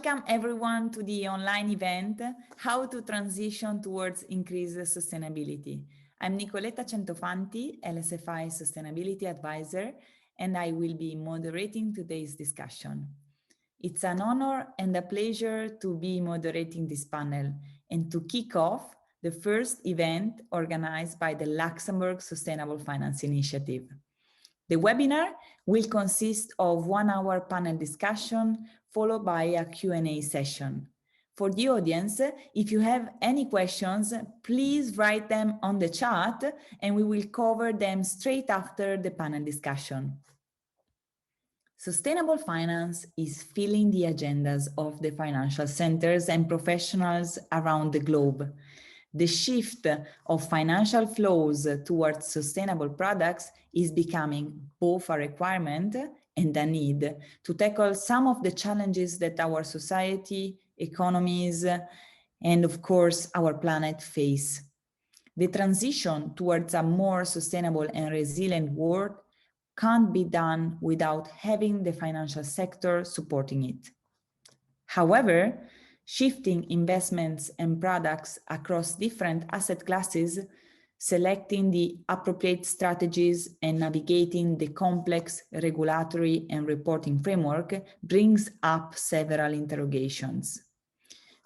Welcome everyone to the online event, How to Transition Towards Increased Sustainability. I'm Nicoletta Centofanti, LSFI Sustainability Advisor, and I will be moderating today's discussion. It's an honor and a pleasure to be moderating this panel and to kick off the first event organized by the Luxembourg Sustainable Finance Initiative. The webinar will consist of 1 hour panel discussion followed by a Q&A session. For the audience, if you have any questions, please write them on the chat and we will cover them straight after the panel discussion. Sustainable finance is filling the agendas of the financial centers and professionals around the globe. The shift of financial flows towards sustainable products is becoming both a requirement and a need to tackle some of the challenges that our society, economies, and of course our planet face. The transition towards a more sustainable and resilient world can't be done without having the financial sector supporting it. However, shifting investments and products across different asset classes, selecting the appropriate strategies and navigating the complex regulatory and reporting framework brings up several interrogations.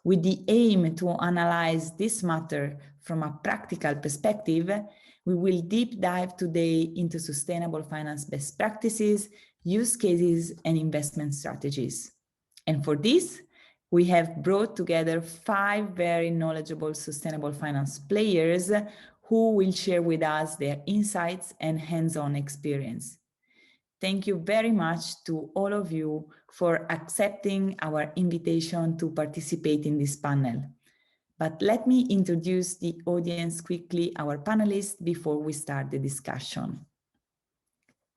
With the aim to analyze this matter from a practical perspective, we will deep dive today into sustainable finance best practices, use cases, and investment strategies. And for this, we have brought together 5 very knowledgeable sustainable finance players who will share with us their insights and hands-on experience. Thank you very much to all of you for accepting our invitation to participate in this panel. But let me introduce the audience quickly, our panelists, before we start the discussion.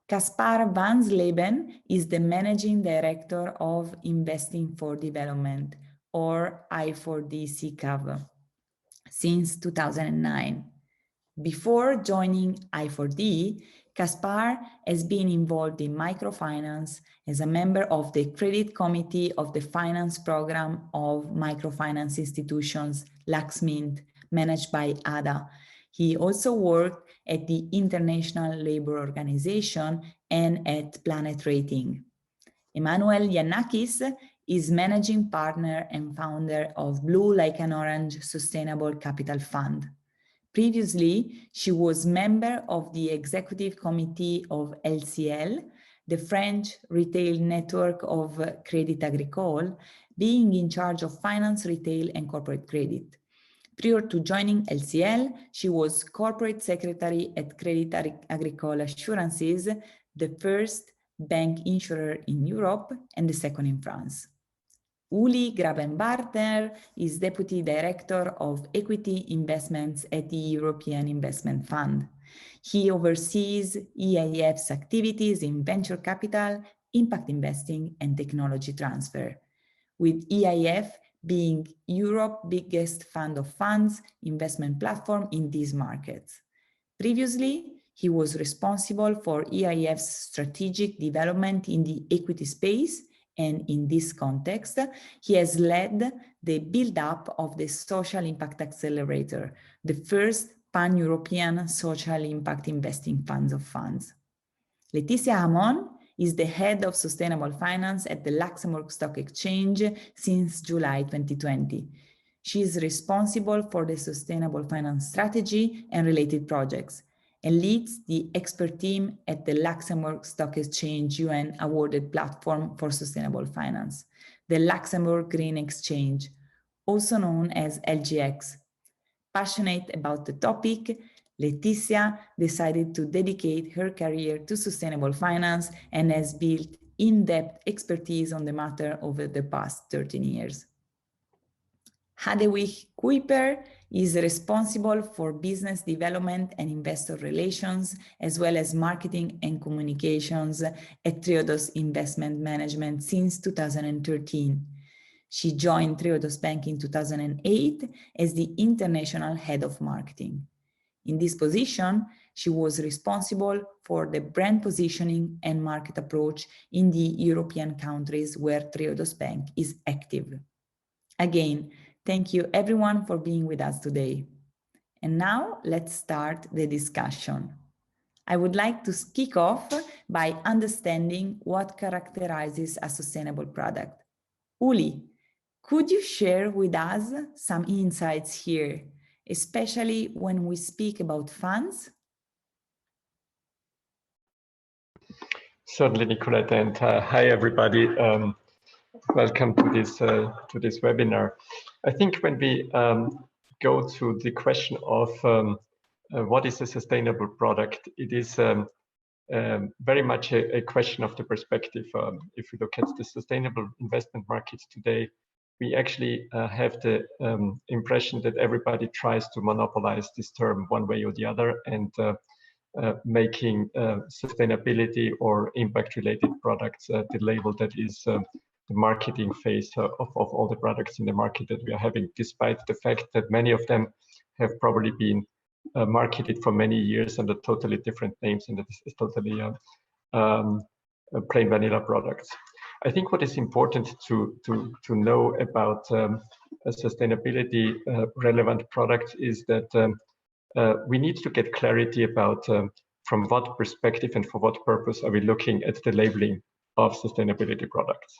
Kaspar Wansleben is the Managing Director of Investing for Development, or I4D SICAV, since 2009. Before joining I4D, Kaspar has been involved in microfinance as a member of the Credit Committee of the Finance Program of Microfinance Institutions, LuxMint, managed by ADA. He also worked at the International Labour Organization and at Planet Rating. Emmanuelle Yannakis is Managing Partner and founder of Blue Like an Orange Sustainable Capital Fund. Previously, she was member of the Executive Committee of LCL, the French retail network of Crédit Agricole, being in charge of finance, retail, and corporate credit. Prior to joining LCL, she was corporate secretary at Crédit Agricole Assurances, the first bank insurer in Europe and the second in France. Uli Grabenwarter is Deputy Director of Equity Investments at the European Investment Fund. He oversees EIF's activities in venture capital, impact investing, and technology transfer, with EIF being Europe's biggest fund of funds investment platform in these markets. Previously, he was responsible for EIF's strategic development in the equity space, and in this context, he has led the build-up of the Social Impact Accelerator, the first pan-European social impact investing funds of funds. Laetitia Hamon is the head of sustainable finance at the Luxembourg Stock Exchange since July 2020. She is responsible for the sustainable finance strategy and related projects, and leads the expert team at the Luxembourg Stock Exchange UN awarded platform for sustainable finance, the Luxembourg Green Exchange, also known as LGX. Passionate about the topic, Laetitia decided to dedicate her career to sustainable finance and has built in-depth expertise on the matter over the past 13 years. Hadewych Kuiper is responsible for business development and investor relations, as well as marketing and communications at Triodos Investment Management since 2013. She joined Triodos Bank in 2008 as the international head of marketing. In this position, she was responsible for the brand positioning and market approach in the European countries where Triodos Bank is active. Again, thank you everyone for being with us today. And now let's start the discussion. I would like to kick off by understanding what characterizes a sustainable product. Uli, could you share with us some insights here, especially when we speak about funds? Certainly, Nicoletta, and hi everybody. Welcome to this webinar. I think when we go to the question of what is a sustainable product, it is very much a question of the perspective. If we look at the sustainable investment market today, we actually have the impression that everybody tries to monopolize this term one way or the other, and making sustainability or impact-related products the label that is the marketing phase of all the products in the market that we are having, despite the fact that many of them have probably been marketed for many years under totally different names, and it's totally plain vanilla products. I think what is important to know about a sustainability relevant product is that we need to get clarity about from what perspective and for what purpose are we looking at the labeling of sustainability products.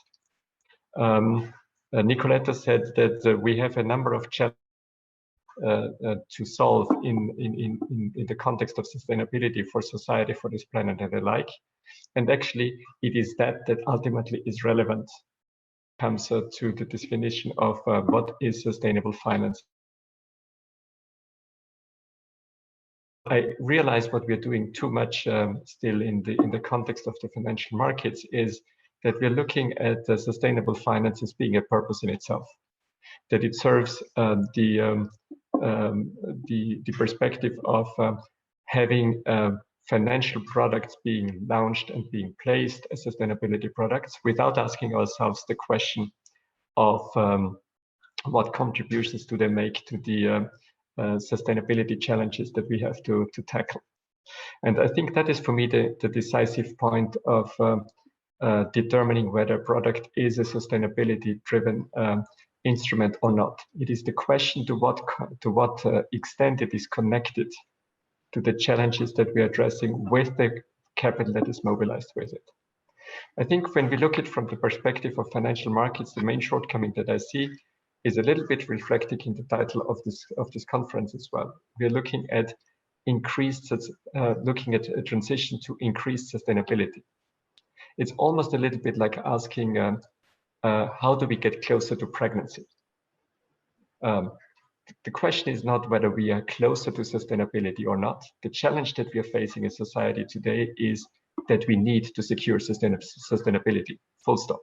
Nicoletta said that we have a number of challenges to solve in the context of sustainability for society, for this planet and the like. And actually, it is that ultimately is relevant, comes to the definition of what is sustainable finance. I realize what we're doing too much still in the context of the financial markets is that we're looking at sustainable finance as being a purpose in itself, that it serves the perspective of having financial products being launched and being placed as sustainability products without asking ourselves the question of what contributions do they make to the sustainability challenges that we have to tackle. And I think that is for me the decisive point of determining whether a product is a sustainability driven instrument or not. It is the question to what extent it is connected to the challenges that we are addressing with the capital that is mobilized with it. I think when we look at it from the perspective of financial markets, the main shortcoming that I see is a little bit reflected in the title of this conference as well. We are looking at looking at a transition to increased sustainability. It's almost a little bit like asking, how do we get closer to pregnancy? The question is not whether we are closer to sustainability or not. The challenge that we are facing in society today is that we need to secure sustainability, full stop.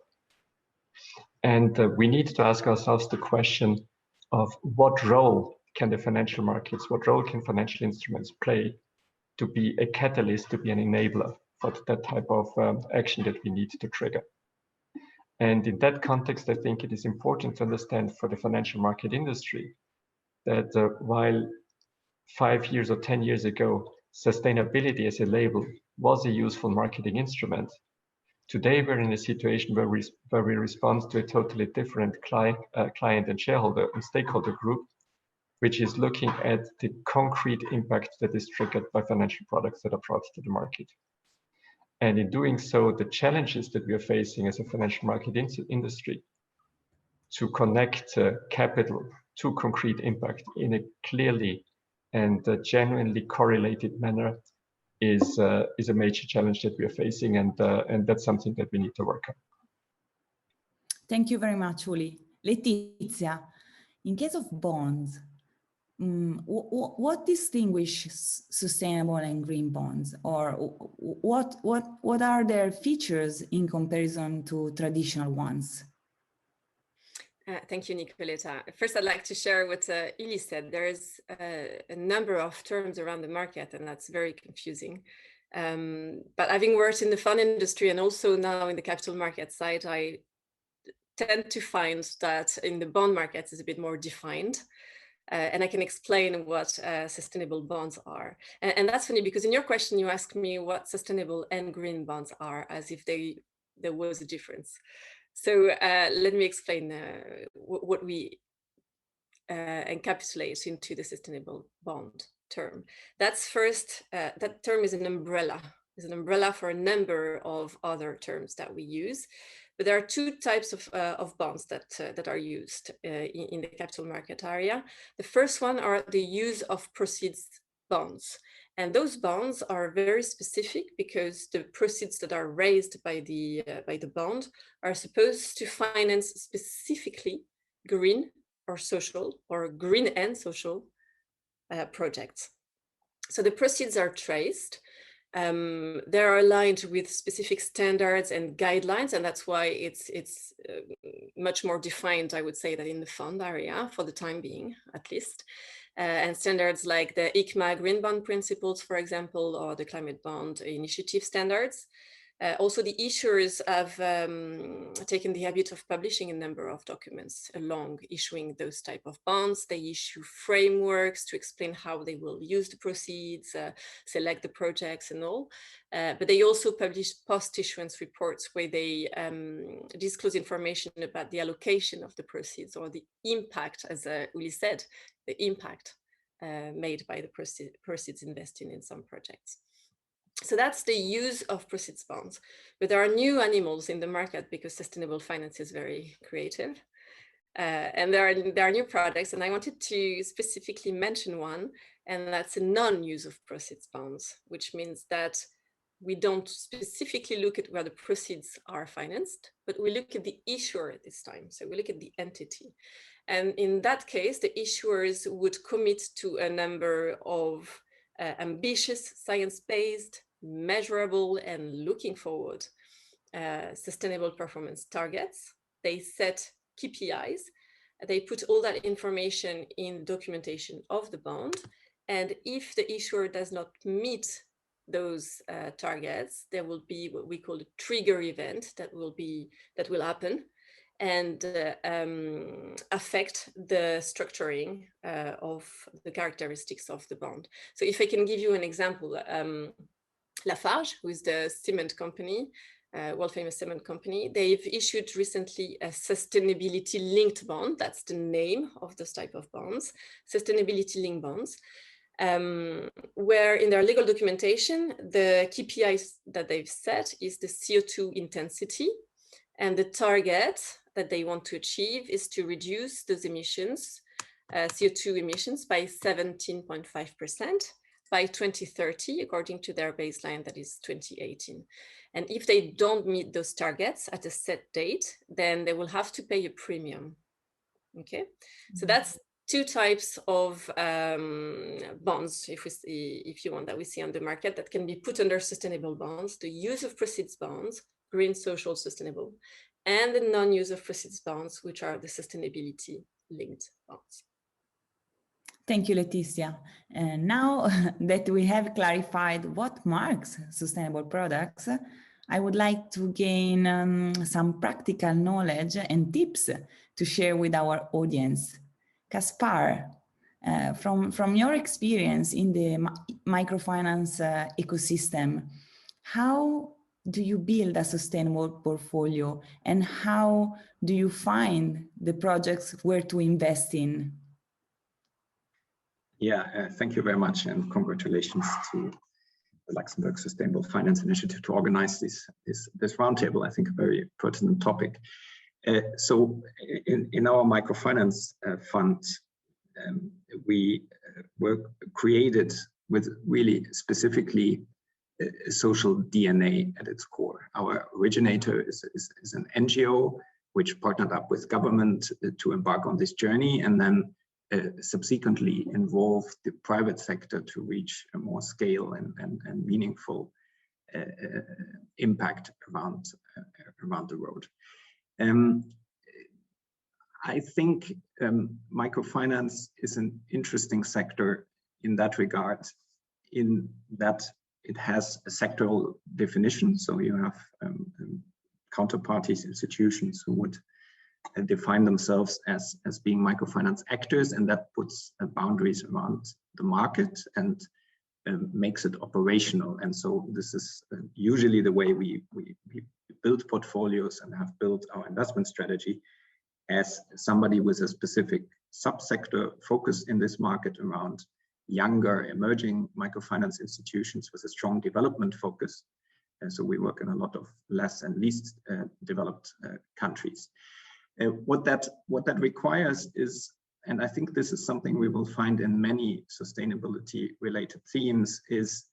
And we need to ask ourselves the question of what role can the financial markets, what role can financial instruments play to be a catalyst, to be an enabler for that type of action that we need to trigger. And in that context, I think it is important to understand for the financial market industry that while 5 years or 10 years ago, sustainability as a label was a useful marketing instrument, today we're in a situation where we respond to a totally different client and shareholder and stakeholder group, which is looking at the concrete impact that is triggered by financial products that are brought to the market. And in doing so, the challenges that we are facing as a financial market industry to connect capital to concrete impact in a clearly and genuinely correlated manner is a major challenge that we are facing, and that's something that we need to work on. Thank you very much, Uli. Laetitia, in case of bonds, what distinguishes sustainable and green bonds, or what are their features in comparison to traditional ones? Thank you, Nicoletta. First, I'd like to share what Uli said. There's a number of terms around the market, and that's very confusing. But having worked in the fund industry and also now in the capital market side, I tend to find that in the bond markets it's a bit more defined. And I can explain what sustainable bonds are. And that's funny because in your question, you asked me what sustainable and green bonds are, as if there was a difference. So let me explain what we encapsulate into the sustainable bond term. That's first, that term is an umbrella. Is an umbrella for a number of other terms that we use. But there are two types of bonds that are used in the capital market area. The first one are the use of proceeds bonds. And those bonds are very specific because the proceeds that are raised by the bond are supposed to finance specifically green or social or green and social projects. So the proceeds are traced. They're aligned with specific standards and guidelines, and that's why it's much more defined, I would say, than in the fund area for the time being, at least. And standards like the ICMA Green Bond Principles, for example, or the Climate Bond Initiative standards. Also, the issuers have taken the habit of publishing a number of documents along issuing those type of bonds. They issue frameworks to explain how they will use the proceeds, select the projects and all. But they also publish post-issuance reports where they disclose information about the allocation of the proceeds or the impact, as Uli said, the impact made by the proceeds invested in some projects. So that's the use of proceeds bonds. But there are new animals in the market because sustainable finance is very creative. And there are new products, and I wanted to specifically mention one, and that's a non-use of proceeds bonds, which means that we don't specifically look at where the proceeds are financed, but we look at the issuer this time. So we look at the entity. And in that case, the issuers would commit to a number of ambitious, science-based, measurable, and looking forward sustainable performance targets. They set KPIs. They put all that information in documentation of the bond. And if the issuer does not meet those targets, there will be what we call a trigger event that will happen and affect the structuring of the characteristics of the bond. So if I can give you an example, Lafarge, who is the cement company, world famous cement company, they've issued recently a sustainability linked bond. That's the name of those type of bonds, sustainability linked bonds, where in their legal documentation, the KPIs that they've set is the CO2 intensity, and the target that they want to achieve is to reduce those emissions, CO2 emissions by 17.5% by 2030, according to their baseline, that is 2018. And if they don't meet those targets at a set date, then they will have to pay a premium. Okay, mm-hmm. So that's two types of bonds, if you want, that we see on the market that can be put under sustainable bonds: the use of proceeds bonds, green, social, sustainable, and the non-use of proceeds bonds, which are the sustainability linked bonds. Thank you, Laetitia. And now that we have clarified what marks sustainable products, I would like to gain some practical knowledge and tips to share with our audience. Kaspar, from your experience in the microfinance ecosystem, how do you build a sustainable portfolio, and how do you find the projects where to invest in? Yeah, thank you very much, and congratulations to the Luxembourg Sustainable Finance Initiative to organize this roundtable. I think a very pertinent topic. So in our microfinance fund, we were created with really specifically a social DNA at its core. Our originator is an NGO which partnered up with government to embark on this journey, and then subsequently involve the private sector to reach a more scale and meaningful impact around the road. I think microfinance is an interesting sector in that regard, in that it has a sectoral definition. So you have counterparties, institutions who would define themselves as being microfinance actors, and that puts boundaries around the market and makes it operational. And so this is usually the way we build portfolios and have built our investment strategy, as somebody with a specific subsector focus in this market around younger emerging microfinance institutions with a strong development focus. And so we work in a lot of less and least developed countries. What that requires is, and I think this is something we will find in many sustainability related themes, is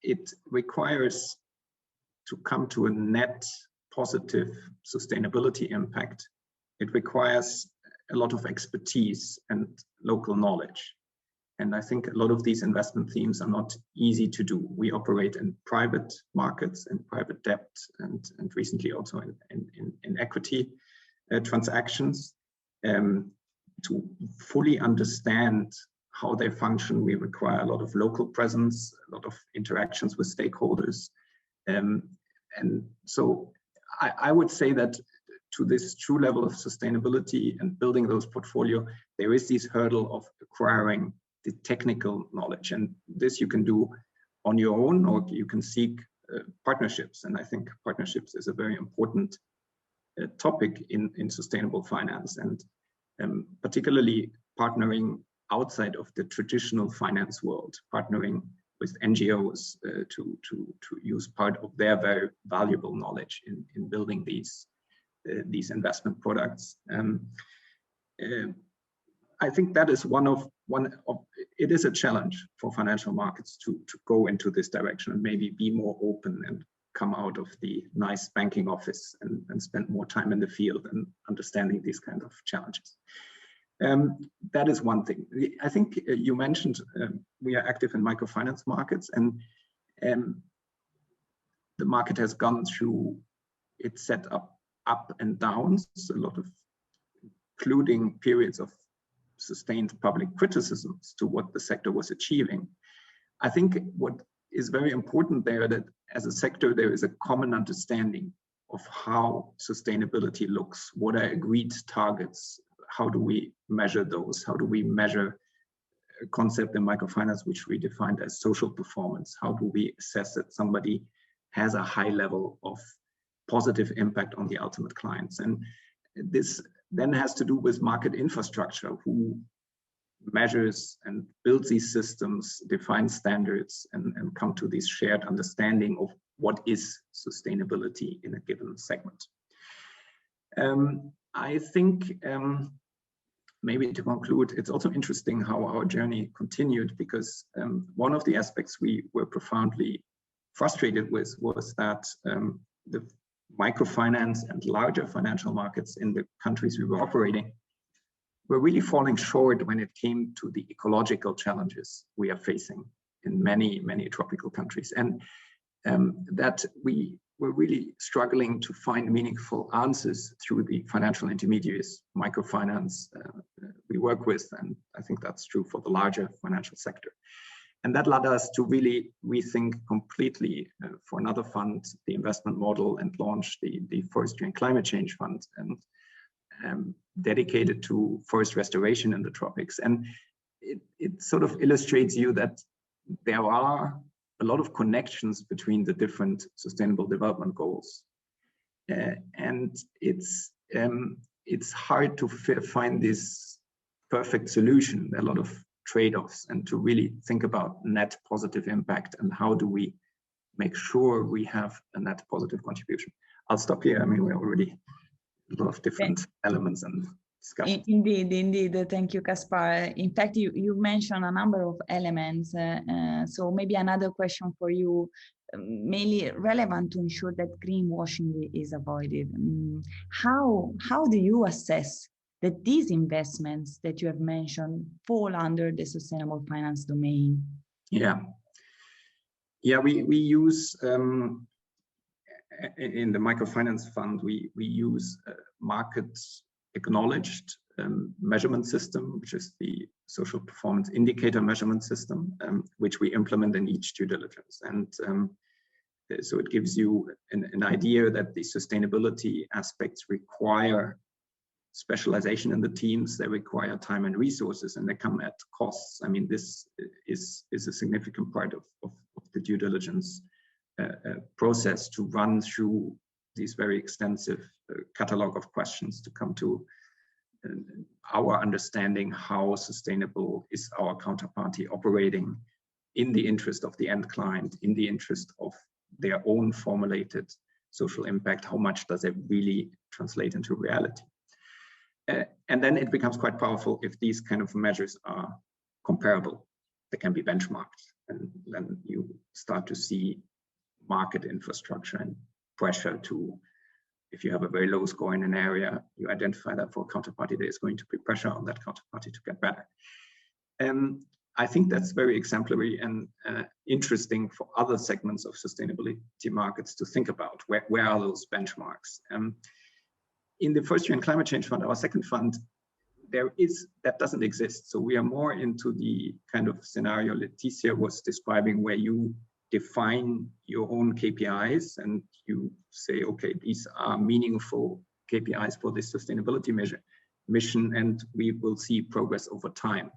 it requires to come to a net positive sustainability impact. It requires a lot of expertise and local knowledge. And I think a lot of these investment themes are not easy to do. We operate in private markets and private debt, and recently also in equity transactions. To fully understand how they function, we require a lot of local presence, a lot of interactions with stakeholders. And so I would say that to this true level of sustainability and building those portfolio, there is this hurdle of acquiring the technical knowledge. And this you can do on your own, or you can seek partnerships. And I think partnerships is a very important topic in sustainable finance, and particularly partnering outside of the traditional finance world, partnering with NGOs to use part of their very valuable knowledge in building these investment products. I think that is one of it is a challenge for financial markets to go into this direction and maybe be more open and come out of the nice banking office and spend more time in the field and understanding these kind of challenges. That is one thing. I think you mentioned we are active in microfinance markets, and the market has gone through its set up and downs, a lot of including periods of sustained public criticisms to what the sector was achieving. I think what is very important there, that as a sector there is a common understanding of how sustainability looks, what are agreed targets, how do we measure those, how do we measure a concept in microfinance which we defined as social performance, how do we assess that somebody has a high level of positive impact on the ultimate clients. And this then has to do with market infrastructure, who measures and builds these systems, defines standards, and come to this shared understanding of what is sustainability in a given segment. I think maybe to conclude, it's also interesting how our journey continued, because one of the aspects we were profoundly frustrated with was that the microfinance and larger financial markets in the countries we were operating were really falling short when it came to the ecological challenges we are facing in many, many tropical countries. And that we were really struggling to find meaningful answers through the financial intermediaries, microfinance we work with, and I think that's true for the larger financial sector. And that led us to really rethink completely for another fund, the investment model, and launch the Forestry and Climate Change Fund, and dedicated to forest restoration in the tropics. And it sort of illustrates you that there are a lot of connections between the different sustainable development goals. And it's hard to find this perfect solution. There are a lot of trade-offs, and to really think about net positive impact and how do we make sure we have a net positive contribution. I'll stop here. I mean, we're already a lot of different elements and discussions. Indeed. Thank you, Kaspar. In fact, you mentioned a number of elements. So maybe another question for you, mainly relevant to ensure that greenwashing is avoided. How do you assess that these investments that you have mentioned fall under the sustainable finance domain? Yeah, we use in the microfinance fund, we use market acknowledged measurement system, which is the social performance indicator measurement system, which we implement in each due diligence. And So it gives you an idea that the sustainability aspects require specialization in the teams, they require time and resources, and they come at costs. I mean, this is a significant part of the due diligence process, to run through these very extensive catalog of questions to come to our understanding how sustainable is our counterparty operating in the interest of the end client, in the interest of their own formulated social impact. How much does it really translate into reality? And then it becomes quite powerful if these kind of measures are comparable. They can be benchmarked, and then you start to see market infrastructure and pressure to, if you have a very low score in an area, you identify that for a counterparty, there is going to be pressure on that counterparty to get better. I think that's very exemplary and interesting for other segments of sustainability markets to think about. Where are those benchmarks? In the first year in climate change fund, our second fund, that doesn't exist. So we are more into the kind of scenario Laetitia was describing, where you define your own KPIs and you say, okay, these are meaningful KPIs for this sustainability mission, and we will see progress over time.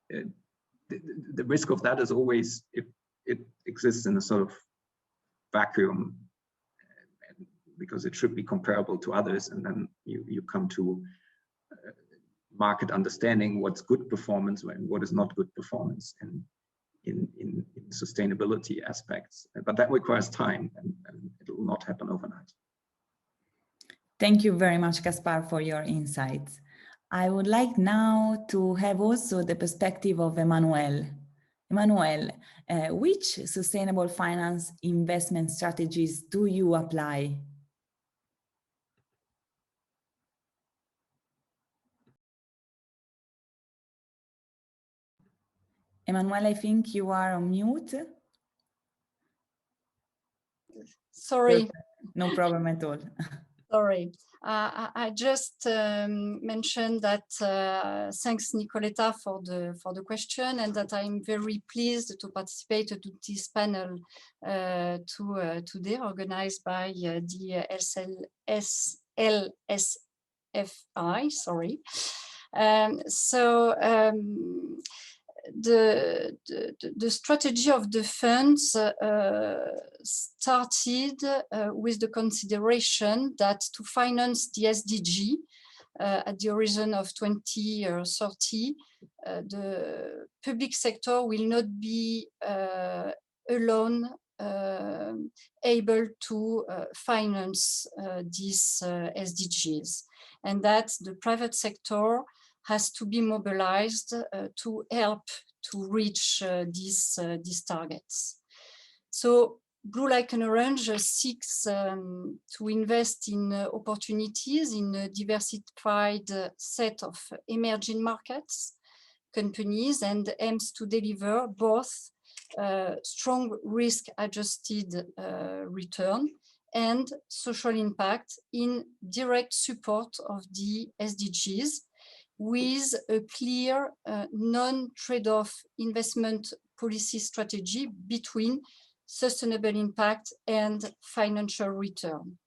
The risk of that is always, if it exists in a sort of vacuum, because it should be comparable to others, and then you come to market understanding what's good performance and what is not good performance in sustainability aspects. But that requires time, and it will not happen overnight. Thank you very much, Kaspar, for your insights. I would like now to have also the perspective of Emmanuelle. Emmanuelle, which sustainable finance investment strategies do you apply? Emmanuelle, I think you are on mute. Sorry. No problem at all. Sorry. I just mentioned that thanks Nicoletta for the question, and that I'm very pleased to participate to this panel today, organized by the LSFI. Sorry. The strategy of the funds started with the consideration that to finance the SDG at the horizon of 2030, the public sector will not be alone able to finance these SDGs, and that the private sector has to be mobilized to help to reach these targets. So Blue Like an Orange seeks to invest in opportunities in a diversified set of emerging markets, companies, and aims to deliver both strong risk-adjusted return and social impact in direct support of the SDGs, with a clear non-trade-off investment policy strategy between sustainable impact and financial return.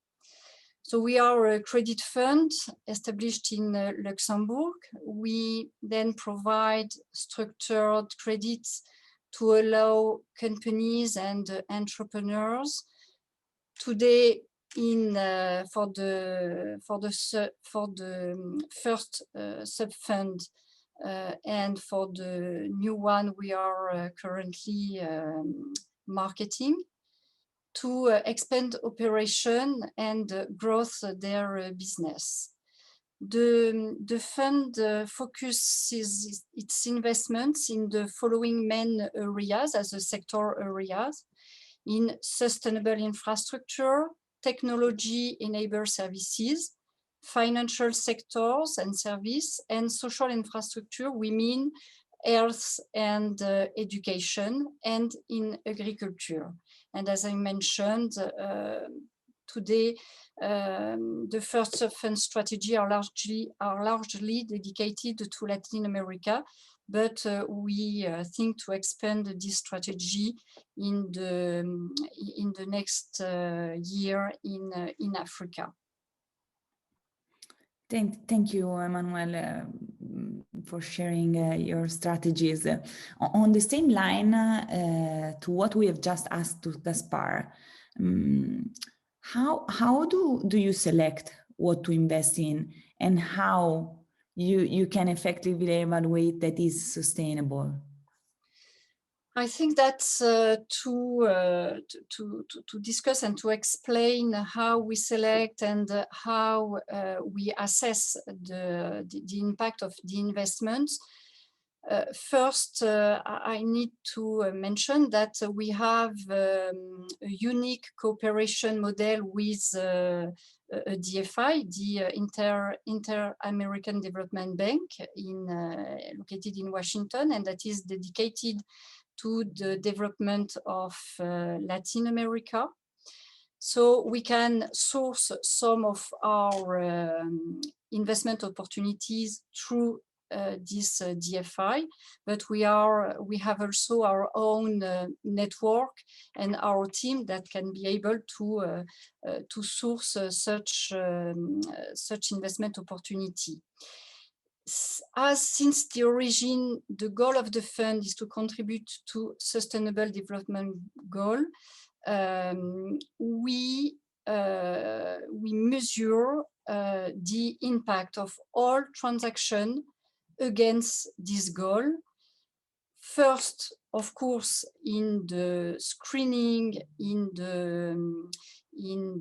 So we are a credit fund established in Luxembourg. We then provide structured credits to allow companies and entrepreneurs. Today, for the first sub-fund and for the new one we are currently marketing, to expand operation and growth their business. The fund focuses its investments in the following main areas as a sector areas: in sustainable infrastructure, technology-enabled services, financial sectors and service, and social infrastructure. We mean health and education, and in agriculture. And as I mentioned, today, the first fund strategy are largely dedicated to Latin America, but we think to expand this strategy in the next year in Africa. Thank you, Emmanuelle, for sharing your strategies. On the same line to what we have just asked to Kaspar, how do you select what to invest in, and how you can effectively evaluate that is sustainable? I think that's to discuss and to explain how we select and how we assess the impact of the investments. First, I need to mention that we have a unique cooperation model with a DFI, the Inter-American Development Bank, located in Washington, and that is dedicated to the development of Latin America. So we can source some of our investment opportunities through this DFI, but we have also our own network and our team that can be able to source such investment opportunity. Since the origin, the goal of the fund is to contribute to sustainable development goal, we measure the impact of all transactions against this goal. First, of course, in the screening, in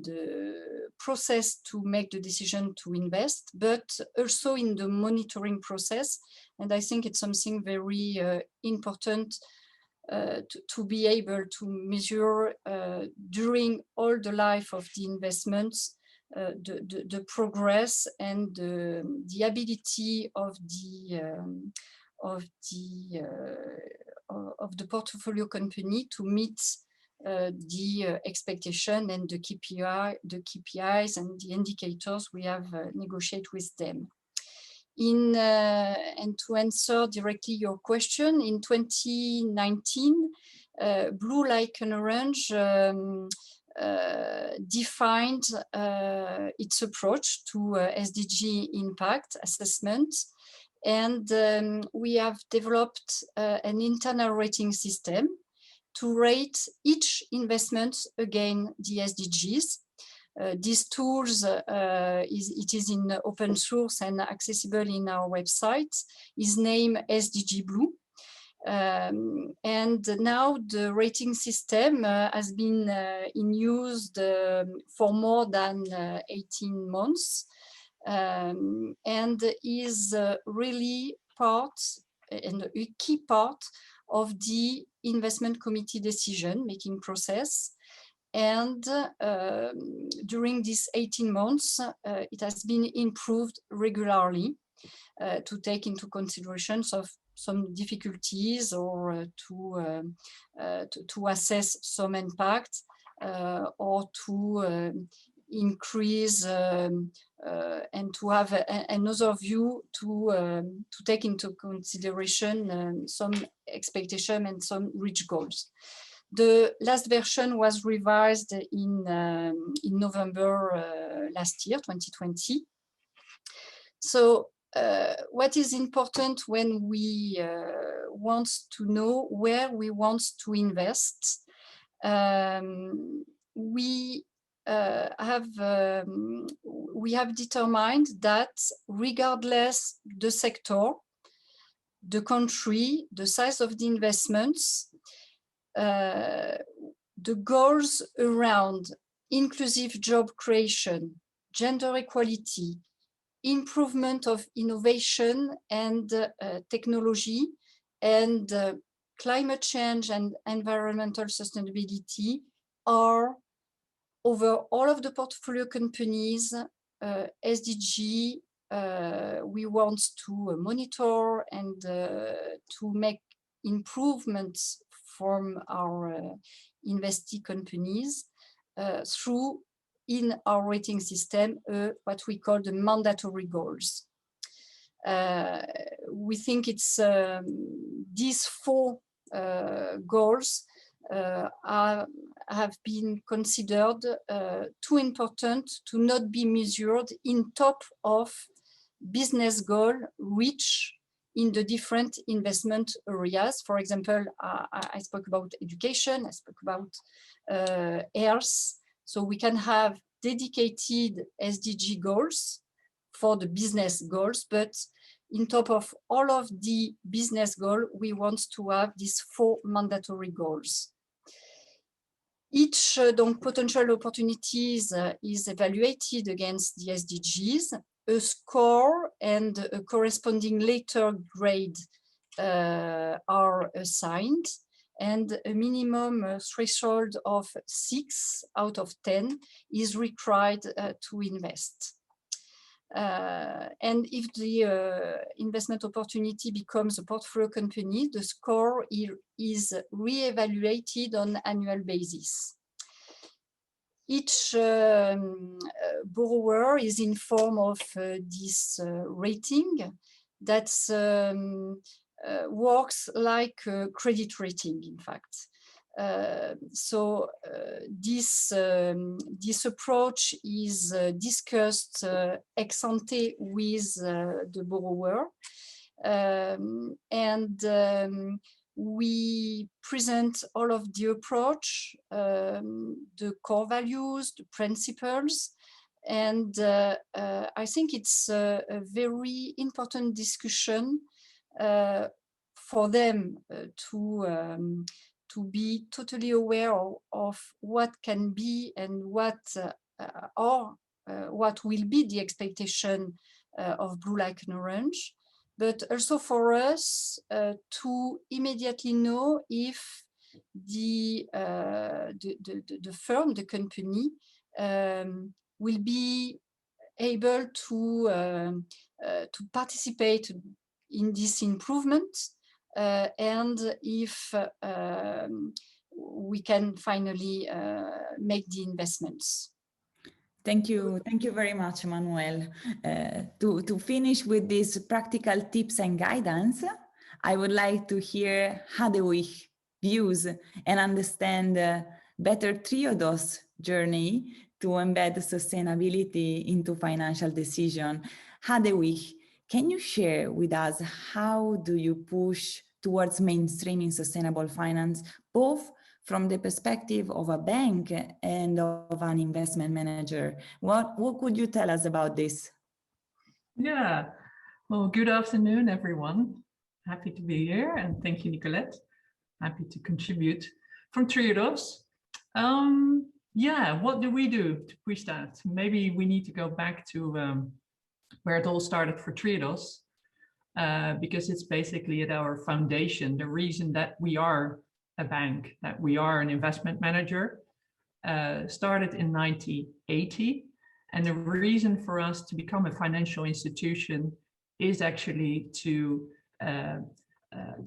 the process to make the decision to invest, but also in the monitoring process. And I think it's something very important to be able to measure during all the life of the investments, the progress and the ability of the portfolio company to meet the expectation and the KPIs and the indicators we have negotiated with them. And to answer directly your question, in 2019, Blue Like an Orange defined its approach to SDG impact assessment, and we have developed an internal rating system to rate each investment against the SDGs. These tools, it is in open source and accessible in our website, is named SDG Blue. And now the rating system has been in use for more than 18 months and is really part and a key part of the investment committee decision-making process. And during these 18 months, it has been improved regularly to take into consideration of some difficulties or to assess some impact or to increase and to have another view to take into consideration some expectation and some reach goals. The last version was revised in November last year, 2020. So what is important when we want to know where we want to invest, we have determined that regardless the sector, the country, the size of the investments, the goals around inclusive job creation, gender equality, improvement of innovation and technology, and climate change and environmental sustainability are over all of the portfolio companies, SDG, we want to monitor and to make improvements from our investee companies through in our rating system what we call the mandatory goals. we think it's these four goals have been considered too important to not be measured in top of business goal reach in the different investment areas. For example, I spoke about education, I spoke about health. So we can have dedicated SDG goals for the business goals, but in top of all of the business goals, we want to have these four mandatory goals. Each potential opportunities is evaluated against the SDGs. A score and a corresponding letter grade are assigned, and a minimum threshold of 6 out of 10 is required to invest. And if the investment opportunity becomes a portfolio company, the score is re-evaluated on an annual basis. Each borrower is informed of this rating that works like a credit rating, in fact. So this approach is discussed ex ante with the borrower, and we present all of the approach, the core values, the principles, and I think it's a very important discussion for them to be totally aware of what can be and what will be the expectation of blue, like an orange, but also for us to immediately know if the firm, the company, will be able to participate in this improvement, and if we can finally make the investments. Thank you very much, Emmanuelle. To finish with these practical tips and guidance, I would like to hear Hadewych views and understand better Triodos' journey to embed sustainability into financial decision. Hadewych, can you share with us how do you push towards mainstreaming sustainable finance, both from the perspective of a bank and of an investment manager? What could you tell us about this? Yeah, well, good afternoon, everyone. Happy to be here, and thank you, Nicolette. Happy to contribute from Triodos. Yeah, what do we do to push that? Maybe we need to go back to where it all started for Triodos, because it's basically at our foundation, the reason that we are a bank, that we are an investment manager, started in 1980. And the reason for us to become a financial institution is actually to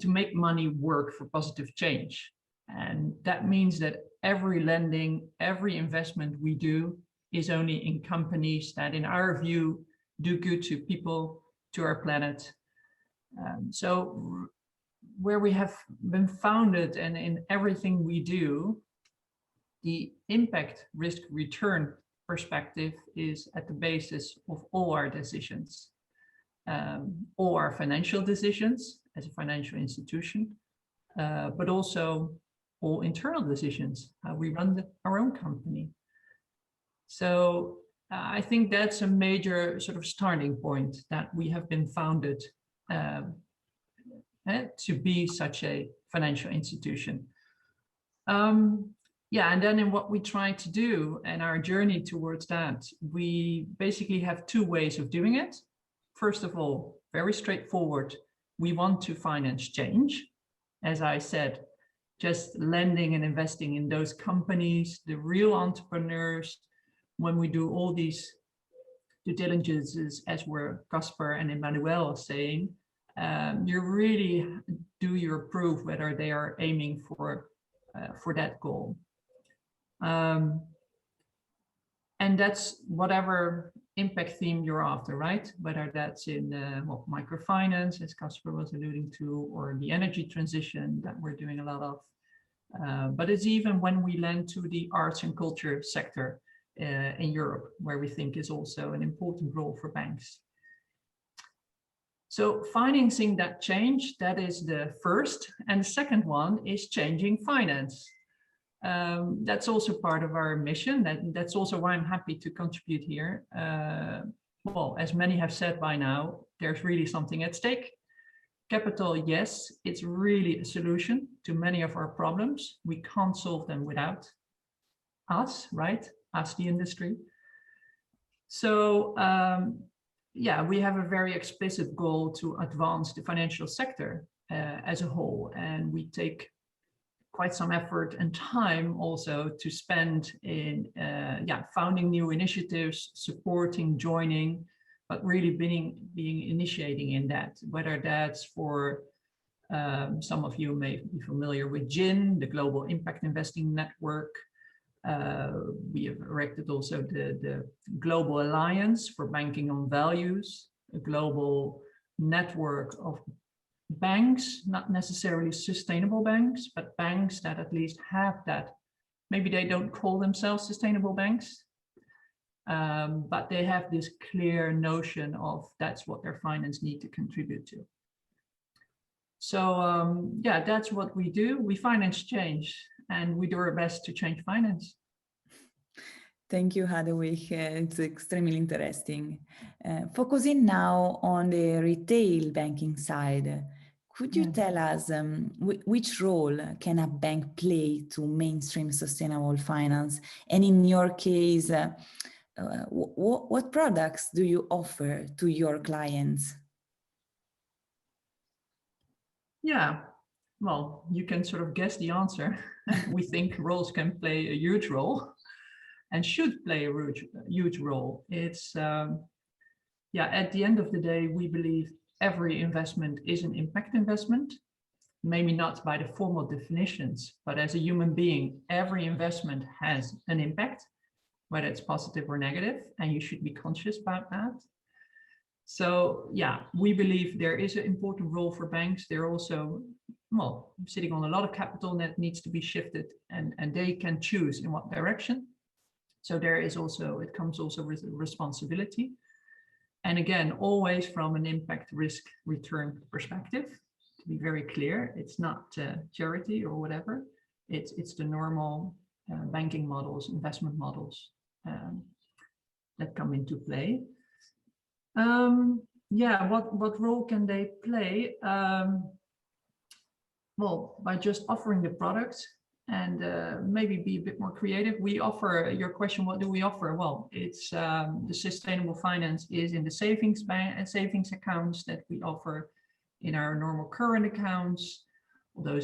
make money work for positive change. And that means that every lending, every investment we do is only in companies that, in our view, do good to people, to our planet. So where we have been founded, and in everything we do, the impact risk return perspective is at the basis of all our decisions, all our financial decisions as a financial institution, but also all internal decisions, how we run our own company. So I think that's a major sort of starting point, that we have been founded to be such a financial institution. Yeah, and then in what we try to do and our journey towards that, we basically have two ways of doing it. First of all, very straightforward, we want to finance change. As I said, just lending and investing in those companies, the real entrepreneurs. When we do all these due diligences, as were Kaspar and Emmanuelle saying, you really do your proof whether they are aiming for that goal. And that's whatever impact theme you're after, right? Whether that's in microfinance, as Kaspar was alluding to, or the energy transition that we're doing a lot of. But it's even when we lend to the arts and culture sector in Europe, where we think is also an important role for banks. So financing that change, that is the first. And the second one is changing finance. That's also part of our mission. That's also why I'm happy to contribute here. Well, as many have said by now, there's really something at stake. Capital, yes, it's really a solution to many of our problems. We can't solve them without us, right? Us, the industry. So, yeah, we have a very explicit goal to advance the financial sector as a whole, and we take quite some effort and time also to spend in founding new initiatives, supporting, joining, but really being initiating in that, whether that's for some of you may be familiar with GIN, the Global Impact Investing Network. We have erected also the Global Alliance for Banking on Values, a global network of banks, not necessarily sustainable banks, but banks that at least have that. Maybe they don't call themselves sustainable banks, but they have this clear notion of that's what their finance need to contribute to. So yeah, that's what we do. We finance change, and we do our best to change finance. Thank you, Hadewych. It's extremely interesting. Focusing now on the retail banking side, could you tell us which role can a bank play to mainstream sustainable finance? And in your case, what products do you offer to your clients? Yeah, well, you can sort of guess the answer. We think roles can play a huge role and should play a huge role. It's, yeah, at the end of the day, we believe every investment is an impact investment, maybe not by the formal definitions, but as a human being, every investment has an impact, whether it's positive or negative, and you should be conscious about that. So yeah, we believe there is an important role for banks. They're also, well, sitting on a lot of capital that needs to be shifted, and they can choose in what direction. So there is also, it comes also with a responsibility. And again, always from an impact risk return perspective, to be very clear, it's not charity or whatever. It's the normal banking models, investment models that come into play. Yeah, what role can they play? Well, by just offering the products and maybe be a bit more creative. We offer, your question, what do we offer? Well, it's the sustainable finance is in the savings accounts that we offer in our normal current accounts. Although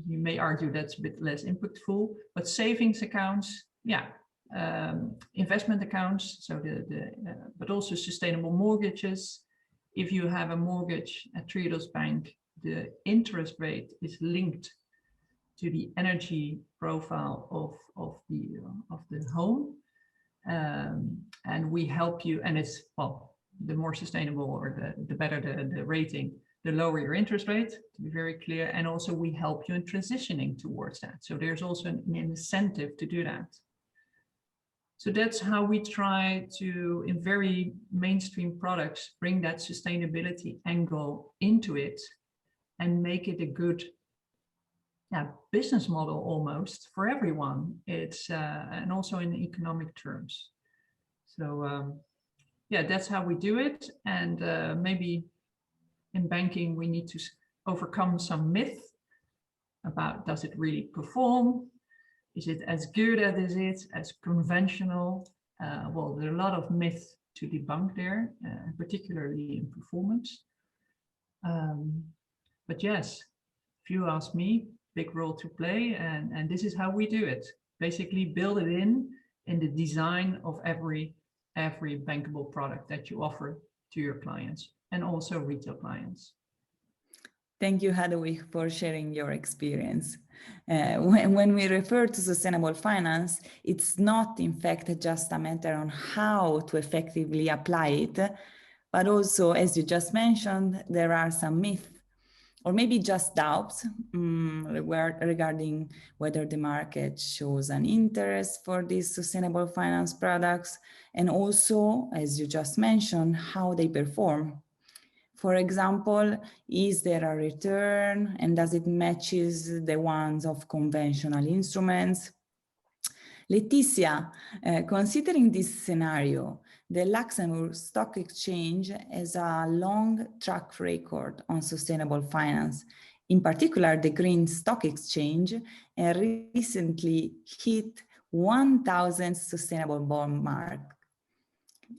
you may argue that's a bit less impactful, but savings accounts, yeah, investment accounts, so but also sustainable mortgages. If you have a mortgage at Triodos Bank, the interest rate is linked to the energy profile of the home, and we help you. And it's, well, the more sustainable or the better the rating, the lower your interest rate, to be very clear. And also we help you in transitioning towards that. So there's also an incentive to do that. So that's how we try to, in very mainstream products, bring that sustainability angle into it and make it a good business model almost for everyone. It's and also in economic terms. So yeah, that's how we do it. And maybe in banking, we need to overcome some myth about, does it really perform? Is it as good as it is, as conventional? Well, there are a lot of myths to debunk there, particularly in performance. But yes, if you ask me, big role to play, and this is how we do it. Basically, build it in the design of every bankable product that you offer to your clients and also retail clients. Thank you, Hadewych, for sharing your experience. When we refer to sustainable finance, it's not, in fact, just a matter on how to effectively apply it, but also, as you just mentioned, there are some myths or maybe just doubts regarding whether the market shows an interest for these sustainable finance products, and also, as you just mentioned, how they perform. For example, is there a return and does it matches the ones of conventional instruments? Laetitia, considering this scenario, the Luxembourg Stock Exchange has a long track record on sustainable finance. In particular, the Green Stock Exchange recently hit 1,000 sustainable bond mark.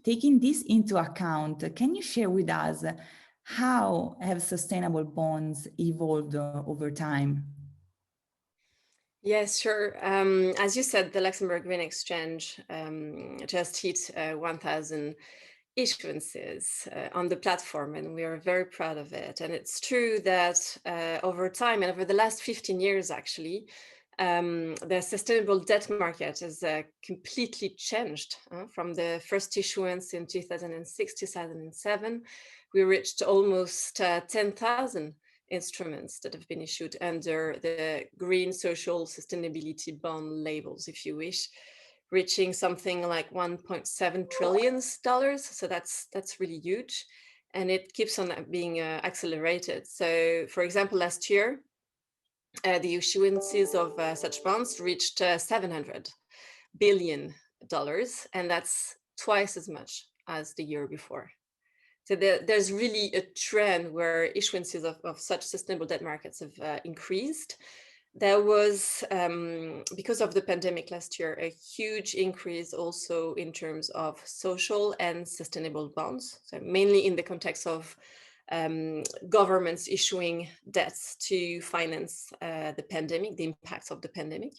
Taking this into account, can you share with us how have sustainable bonds evolved over time? Yes, sure. As you said, the Luxembourg Green Exchange just hit 1,000 issuances on the platform, and we are very proud of it. And it's true that over time, and over the last 15 years, actually, the sustainable debt market has completely changed. From the first issuance in 2006, 2007, we reached almost 10,000 instruments that have been issued under the green social sustainability bond labels, if you wish, reaching something like $1.7 trillion. So that's really huge. And it keeps on being accelerated. So for example, last year, the issuances of such bonds reached $700 billion, and that's twice as much as the year before. So there's really a trend where issuances of such sustainable debt markets have increased. There was, because of the pandemic last year, a huge increase also in terms of social and sustainable bonds, so mainly in the context of governments issuing debts to finance the pandemic, the impacts of the pandemic.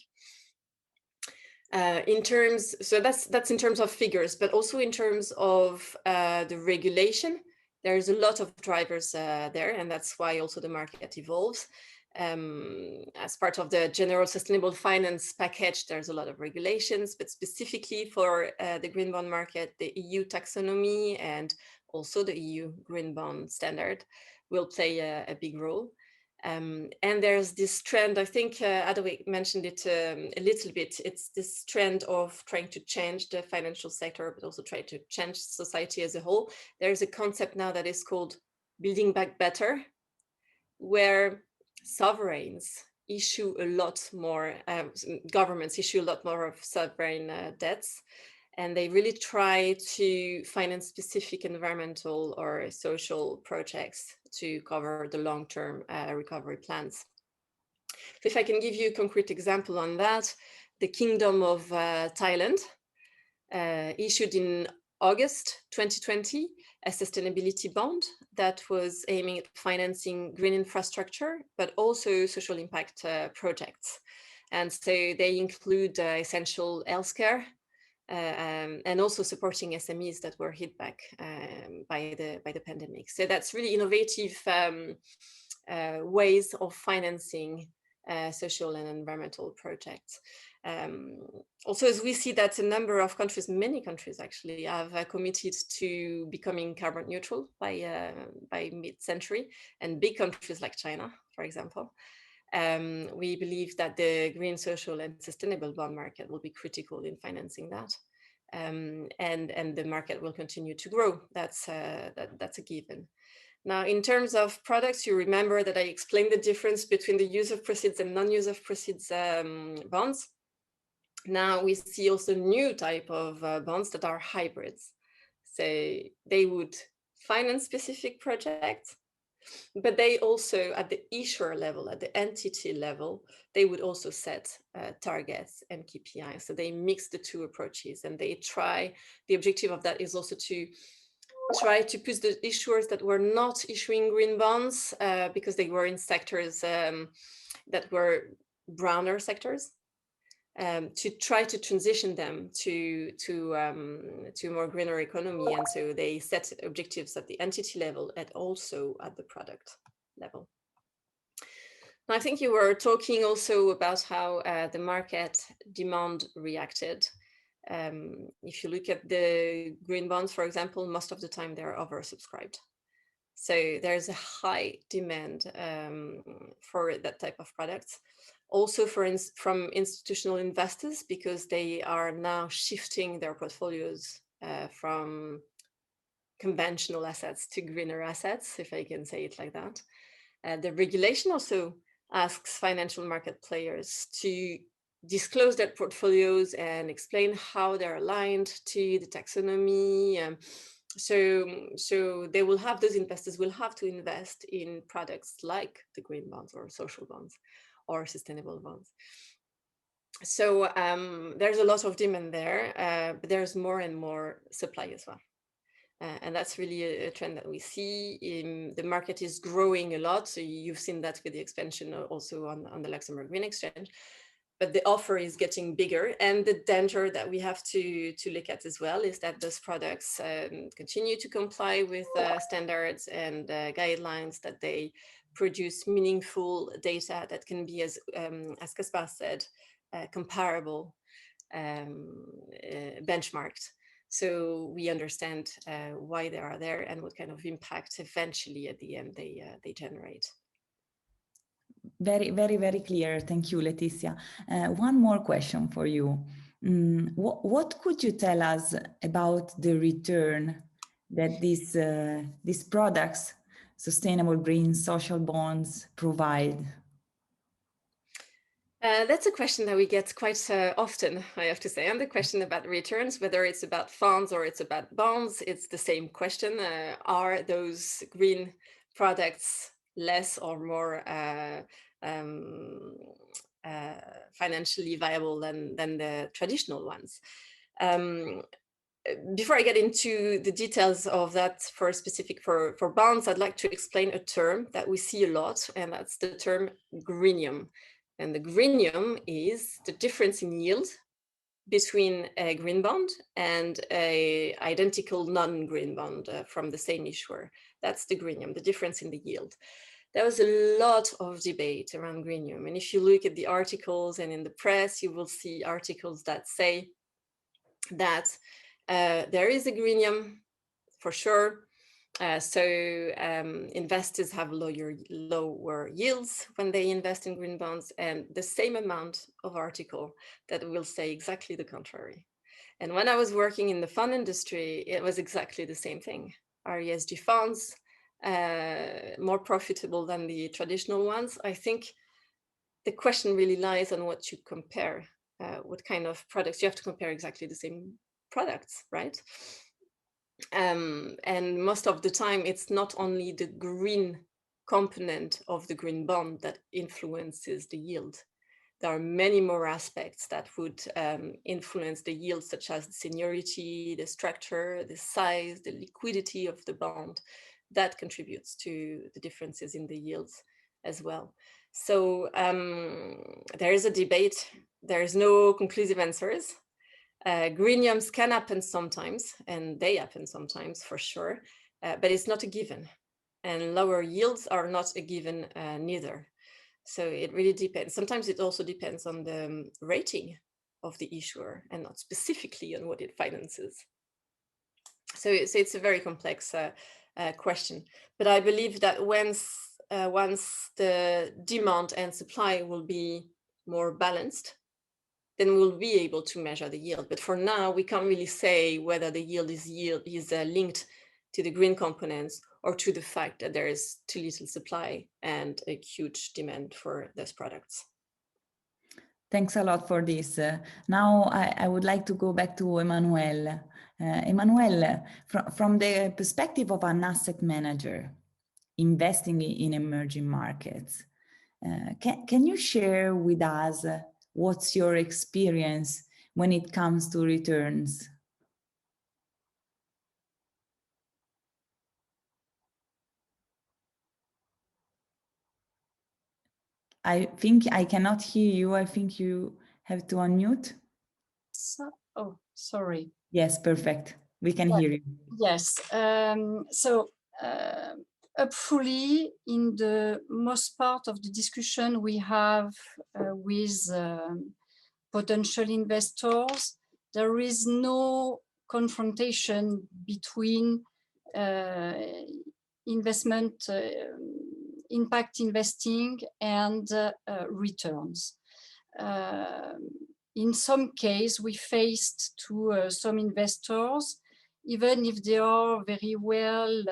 So that's in terms of figures, but also in terms of the regulation. There's a lot of drivers there, and that's why also the market evolves. As part of the general sustainable finance package, there's a lot of regulations, but specifically for the green bond market, the EU taxonomy and also the EU green bond standard will play a big role. And there's this trend, I think Hadewych mentioned it a little bit, it's this trend of trying to change the financial sector, but also try to change society as a whole. There's a concept now that is called building back better, where sovereigns issue a lot more, governments issue a lot more of sovereign debts, and they really try to finance specific environmental or social projects to cover the long-term recovery plans. So if I can give you a concrete example on that, the Kingdom of Thailand issued in August 2020 a sustainability bond that was aiming at financing green infrastructure, but also social impact projects. And so they include essential healthcare, and also supporting SMEs that were hit back by the pandemic. So that's really innovative ways of financing social and environmental projects. Also, as we see that a number of countries, many countries actually, have committed to becoming carbon neutral by mid-century, and big countries like China, for example. We believe that the green, social, and sustainable bond market will be critical in financing that, and the market will continue to grow. That's a given. Now, in terms of products, you remember that I explained the difference between the use of proceeds and non-use of proceeds bonds. Now we see also new type of bonds that are hybrids. So they would finance specific projects, but they also, at the issuer level, at the entity level, they would also set targets and KPIs. So they mix the two approaches, and they try, the objective of that is also to try to push the issuers that were not issuing green bonds because they were in sectors that were browner sectors, to try to transition them to a more greener economy. And so they set objectives at the entity level and also at the product level. I think you were talking also about how the market demand reacted. If you look at the green bonds, for example, most of the time they're oversubscribed. So there's a high demand for that type of products. Also from institutional investors, because they are now shifting their portfolios from conventional assets to greener assets, if I can say it like that. The regulation also asks financial market players to disclose their portfolios and explain how they're aligned to the taxonomy. So they will have, those investors will have to invest in products like the green bonds or social bonds or sustainable bonds. So there's a lot of demand there, but there's more and more supply as well. And that's really a trend that we see. The market is growing a lot. So you've seen that with the expansion also on the Luxembourg Green Exchange. But the offer is getting bigger. And the danger that we have to look at as well is that those products continue to comply with standards and guidelines, that they produce meaningful data that can be, as Kaspar said, comparable, benchmarked. So we understand why they are there and what kind of impact eventually at the end they generate. Very, very, very clear. Thank you, Laetitia. One more question for you. What could you tell us about the return that these products, sustainable green social bonds, provide? That's a question that we get quite often, I have to say. And the question about returns, whether it's about funds or it's about bonds, it's the same question. Are those green products less or more financially viable than the traditional ones? Before I get into the details of that for bonds, I'd like to explain a term that we see a lot, and that's the term greenium. And the greenium is the difference in yield between a green bond and an identical non-green bond from the same issuer. That's the greenium, the difference in the yield. There was a lot of debate around greenium. And if you look at the articles and in the press, you will see articles that say that there is a greenium for sure. Investors have lower yields when they invest in green bonds, and the same amount of article that will say exactly the contrary. And when I was working in the fund industry, it was exactly the same thing. Are ESG funds more profitable than the traditional ones? I think the question really lies on what you compare, what kind of products. You have to compare exactly the same products, right? And most of the time, it's not only the green component of the green bond that influences the yield. There are many more aspects that would influence the yield, such as the seniority, the structure, the size, the liquidity of the bond, that contributes to the differences in the yields as well. So there is a debate. There is no conclusive answers. Greeniums can happen sometimes, and they happen sometimes for sure, but it's not a given. And lower yields are not a given neither. So it really depends. Sometimes it also depends on the rating of the issuer and not specifically on what it finances. So it's a very complex question. But I believe that once the demand and supply will be more balanced, then we'll be able to measure the yield. But for now, we can't really say whether the yield is linked to the green components or to the fact that there is too little supply and a huge demand for those products. Thanks a lot for this. Now I would like to go back to Emmanuelle. Emmanuelle, from the perspective of an asset manager investing in emerging markets, can you share with us what's your experience when it comes to returns? I think I cannot hear you. I think you have to unmute. Oh, sorry. Yes, perfect. We can hear you. Yes. hopefully, in the most part of the discussion we have with potential investors, there is no confrontation between impact investing and returns. In some case, we faced to some investors, even if they are very well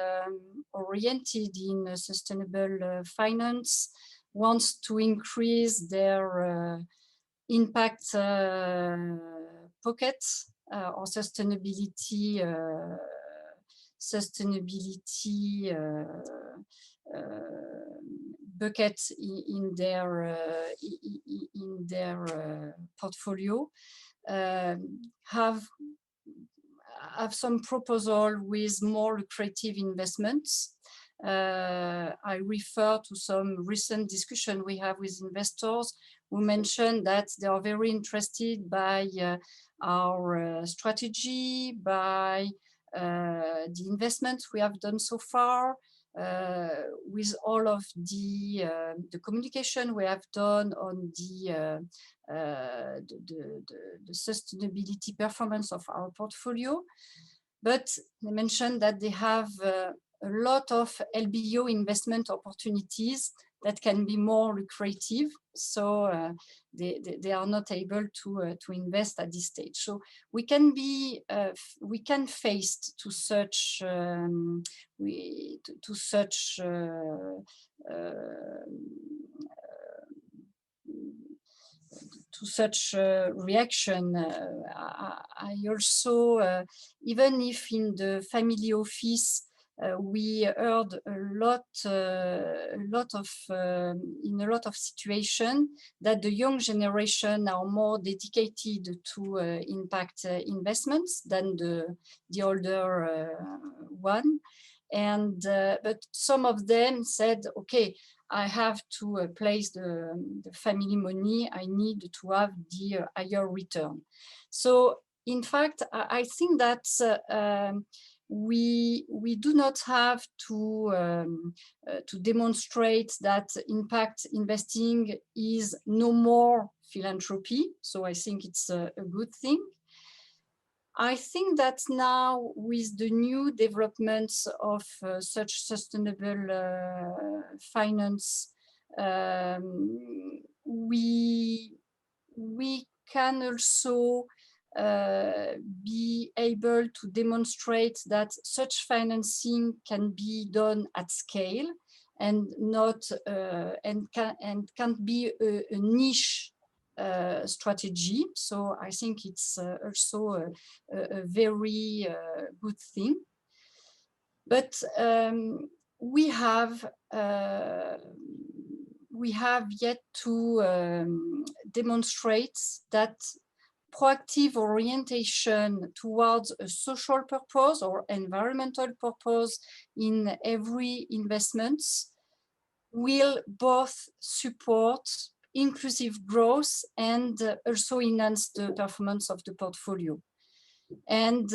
oriented in sustainable finance, wants to increase their impact pockets or sustainability bucket in their portfolio, have some proposal with more lucrative investments. I refer to some recent discussion we have with investors who mentioned that they are very interested by our strategy, by the investments we have done so far, with all of the communication we have done on the sustainability performance of our portfolio. But they mentioned that they have a lot of LBO investment opportunities that can be more lucrative, so they are not able to invest at this stage. So we can face to such reaction. I also, even if in the family office we heard in a lot of situations that the young generation are more dedicated to impact investments than the older one, and but some of them said, okay, I have to place the family money, I need to have the higher return. So in fact, I think that we do not have to demonstrate that impact investing is no more philanthropy. So I think it's a good thing. I think that now with the new developments of such sustainable finance, we can also be able to demonstrate that such financing can be done at scale and not and can't be a niche strategy. So I think it's also a very good thing. But we have yet to demonstrate that proactive orientation towards a social purpose or environmental purpose in every investment will both support inclusive growth and also enhance the performance of the portfolio. And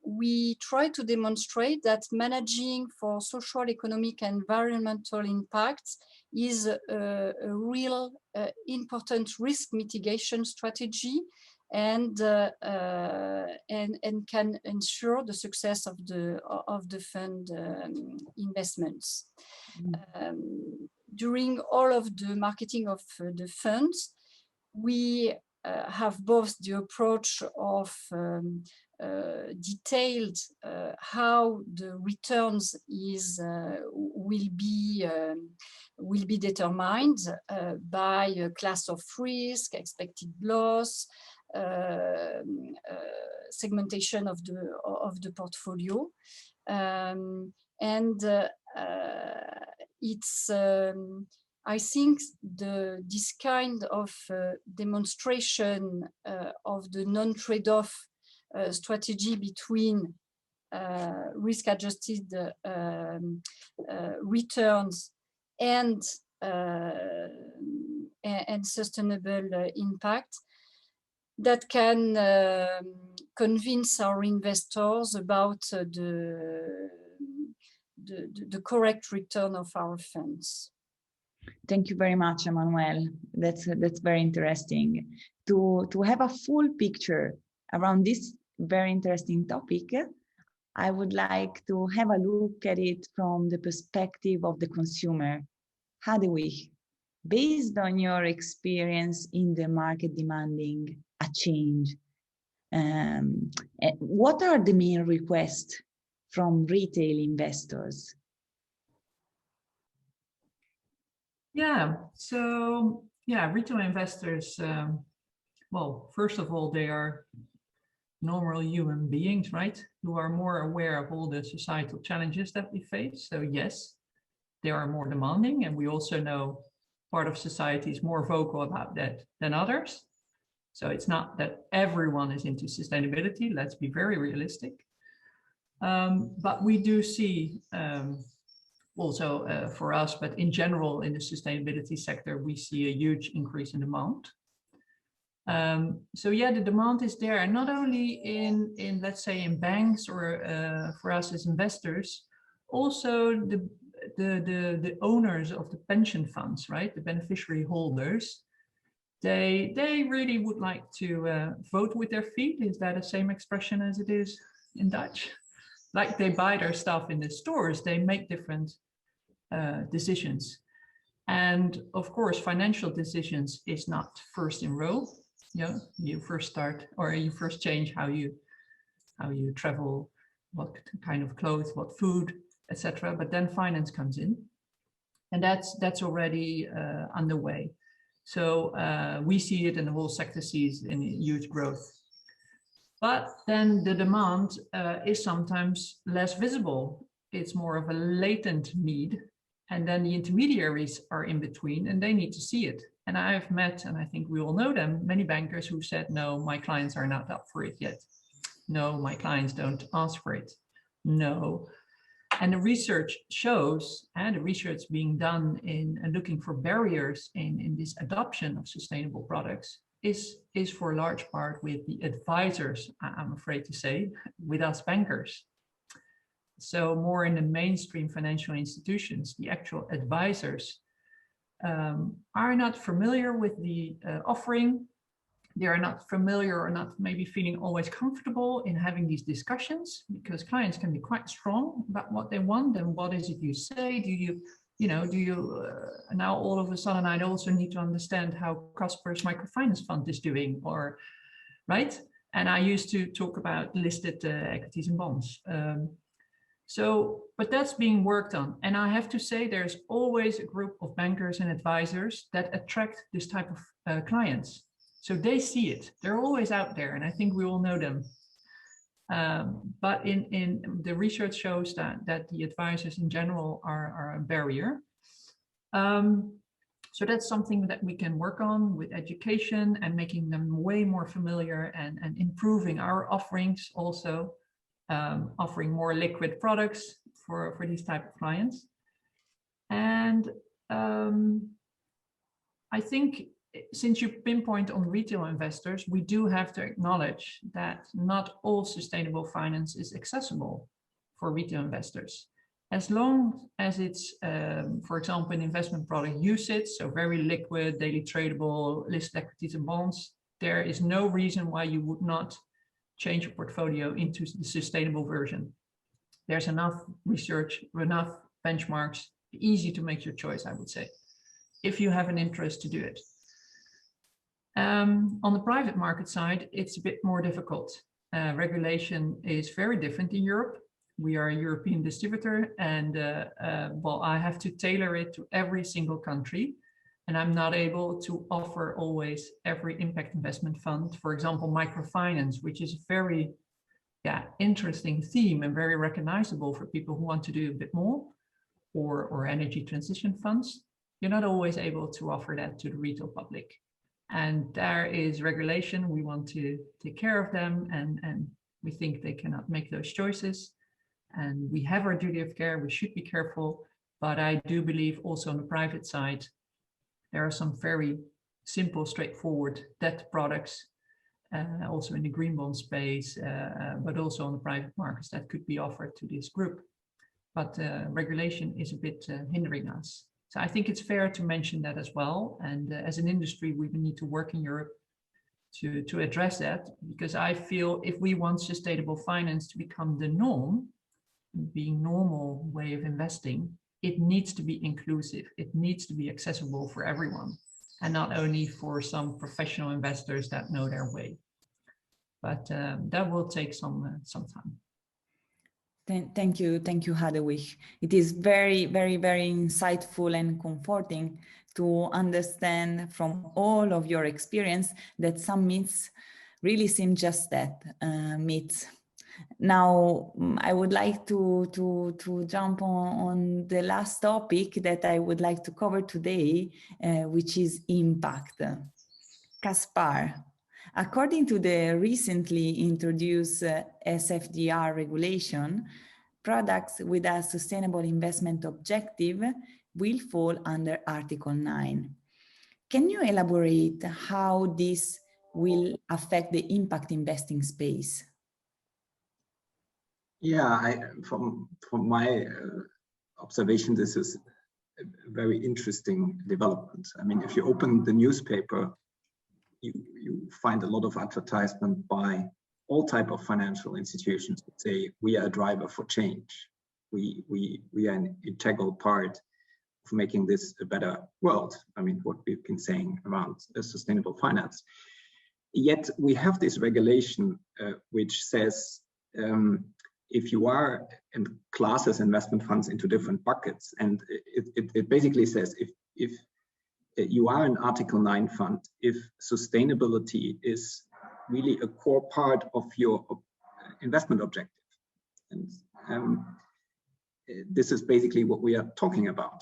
we try to demonstrate that managing for social, economic, and environmental impact is a real important risk mitigation strategy, and can ensure the success of the fund investments. During all of the marketing of the funds, we have both the approach of detailed how the returns will be determined by a class of risk, expected loss, segmentation of the portfolio, and it's I think this kind of demonstration of the non-trade-off strategy between risk-adjusted returns and sustainable impact, that can convince our investors about the correct return of our funds. Thank you very much, Emmanuelle. That's very interesting. To have a full picture around this very interesting topic, I would like to have a look at it from the perspective of the consumer. Hadewych, based on your experience in the market demanding a change, what are the main requests from retail investors? Yeah, so yeah, retail investors, well, first of all, they are normal human beings, right? Who are more aware of all the societal challenges that we face. So yes, they are more demanding, and we also know part of society is more vocal about that than others. So it's not that everyone is into sustainability, let's be very realistic. But we do see also for us, but in general in the sustainability sector, we see a huge increase in demand. So yeah, the demand is there, and not only in let's say in banks or for us as investors, also the owners of the pension funds, right, the beneficiary holders, they really would like to vote with their feet. Is that the same expression as it is in Dutch? Like they buy their stuff in the stores, they make different decisions. And of course, financial decisions is not first in row. You know, you first start, or you first change how you travel, what kind of clothes, what food, etc. But then finance comes in, and that's already underway. So we see it, and the whole sector sees in huge growth. But then the demand is sometimes less visible. It's more of a latent need. And then the intermediaries are in between, and they need to see it. And I have met, and I think we all know them, many bankers who said, no, my clients are not up for it yet. No, my clients don't ask for it. No. And the research shows, and the research being done in looking for barriers in this adoption of sustainable products is for a large part with the advisors, I'm afraid to say, with us bankers. So more in the mainstream financial institutions, the actual advisors are not familiar with the offering. They are not familiar or not maybe feeling always comfortable in having these discussions, because clients can be quite strong about what they want and what is it you say. Do you now all of a sudden I also need to understand how Kaspar's microfinance fund is doing, or right? And I used to talk about listed equities and bonds. But that's being worked on. And I have to say, there's always a group of bankers and advisors that attract this type of clients. So they see it, they're always out there, and I think we all know them. But in the research shows that the advisors in general are a barrier. So that's something that we can work on with education and making them way more familiar, and improving our offerings also. Offering more liquid products for these type of clients. And I think since you pinpoint on retail investors, we do have to acknowledge that not all sustainable finance is accessible for retail investors. As long as it's, for example, an investment product usage, so very liquid, daily tradable, listed equities and bonds, there is no reason why you would not change your portfolio into the sustainable version. There's enough research, enough benchmarks, easy to make your choice, I would say, if you have an interest to do it. On the private market side, it's a bit more difficult. Regulation is very different in Europe. We are a European distributor, and well, I have to tailor it to every single country. And I'm not able to offer always every impact investment fund, for example, microfinance, which is a very interesting theme and very recognizable for people who want to do a bit more, or energy transition funds. You're not always able to offer that to the retail public. And there is regulation. We want to take care of them, and we think they cannot make those choices. And we have our duty of care. We should be careful. But I do believe also on the private side, there are some very simple, straightforward debt products, also in the green bond space, but also on the private markets that could be offered to this group. but regulation is a bit hindering us. So I think it's fair to mention that as well. And as an industry, we need to work in Europe to address that, because I feel if we want sustainable finance to become the norm, being normal way of investing, it needs to be inclusive. It needs to be accessible for everyone, and not only for some professional investors that know their way. But that will take some time. Thank you, Hadewych. It is very, very, very insightful and comforting to understand from all of your experience that some myths really seem just that, myths. Now, I would like to jump on the last topic that I would like to cover today, which is impact. Kaspar, according to the recently introduced SFDR regulation, products with a sustainable investment objective will fall under Article 9. Can you elaborate how this will affect the impact investing space? Yeah, from my observation, this is a very interesting development. I mean, if you open the newspaper, you find a lot of advertisement by all type of financial institutions that say we are a driver for change. We are an integral part of making this a better world. I mean, what we've been saying around sustainable finance. Yet we have this regulation which says if you are in classes investment funds into different buckets, and it basically says if you are an Article 9 fund, if sustainability is really a core part of your investment objective. And this is basically what we are talking about,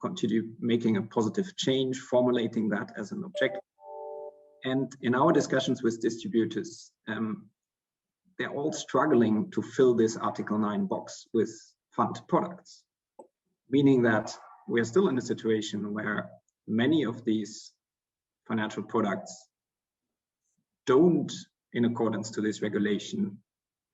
continue making a positive change, formulating that as an objective. And in our discussions with distributors, they're all struggling to fill this Article 9 box with fund products, meaning that we're still in a situation where many of these financial products don't, in accordance to this regulation,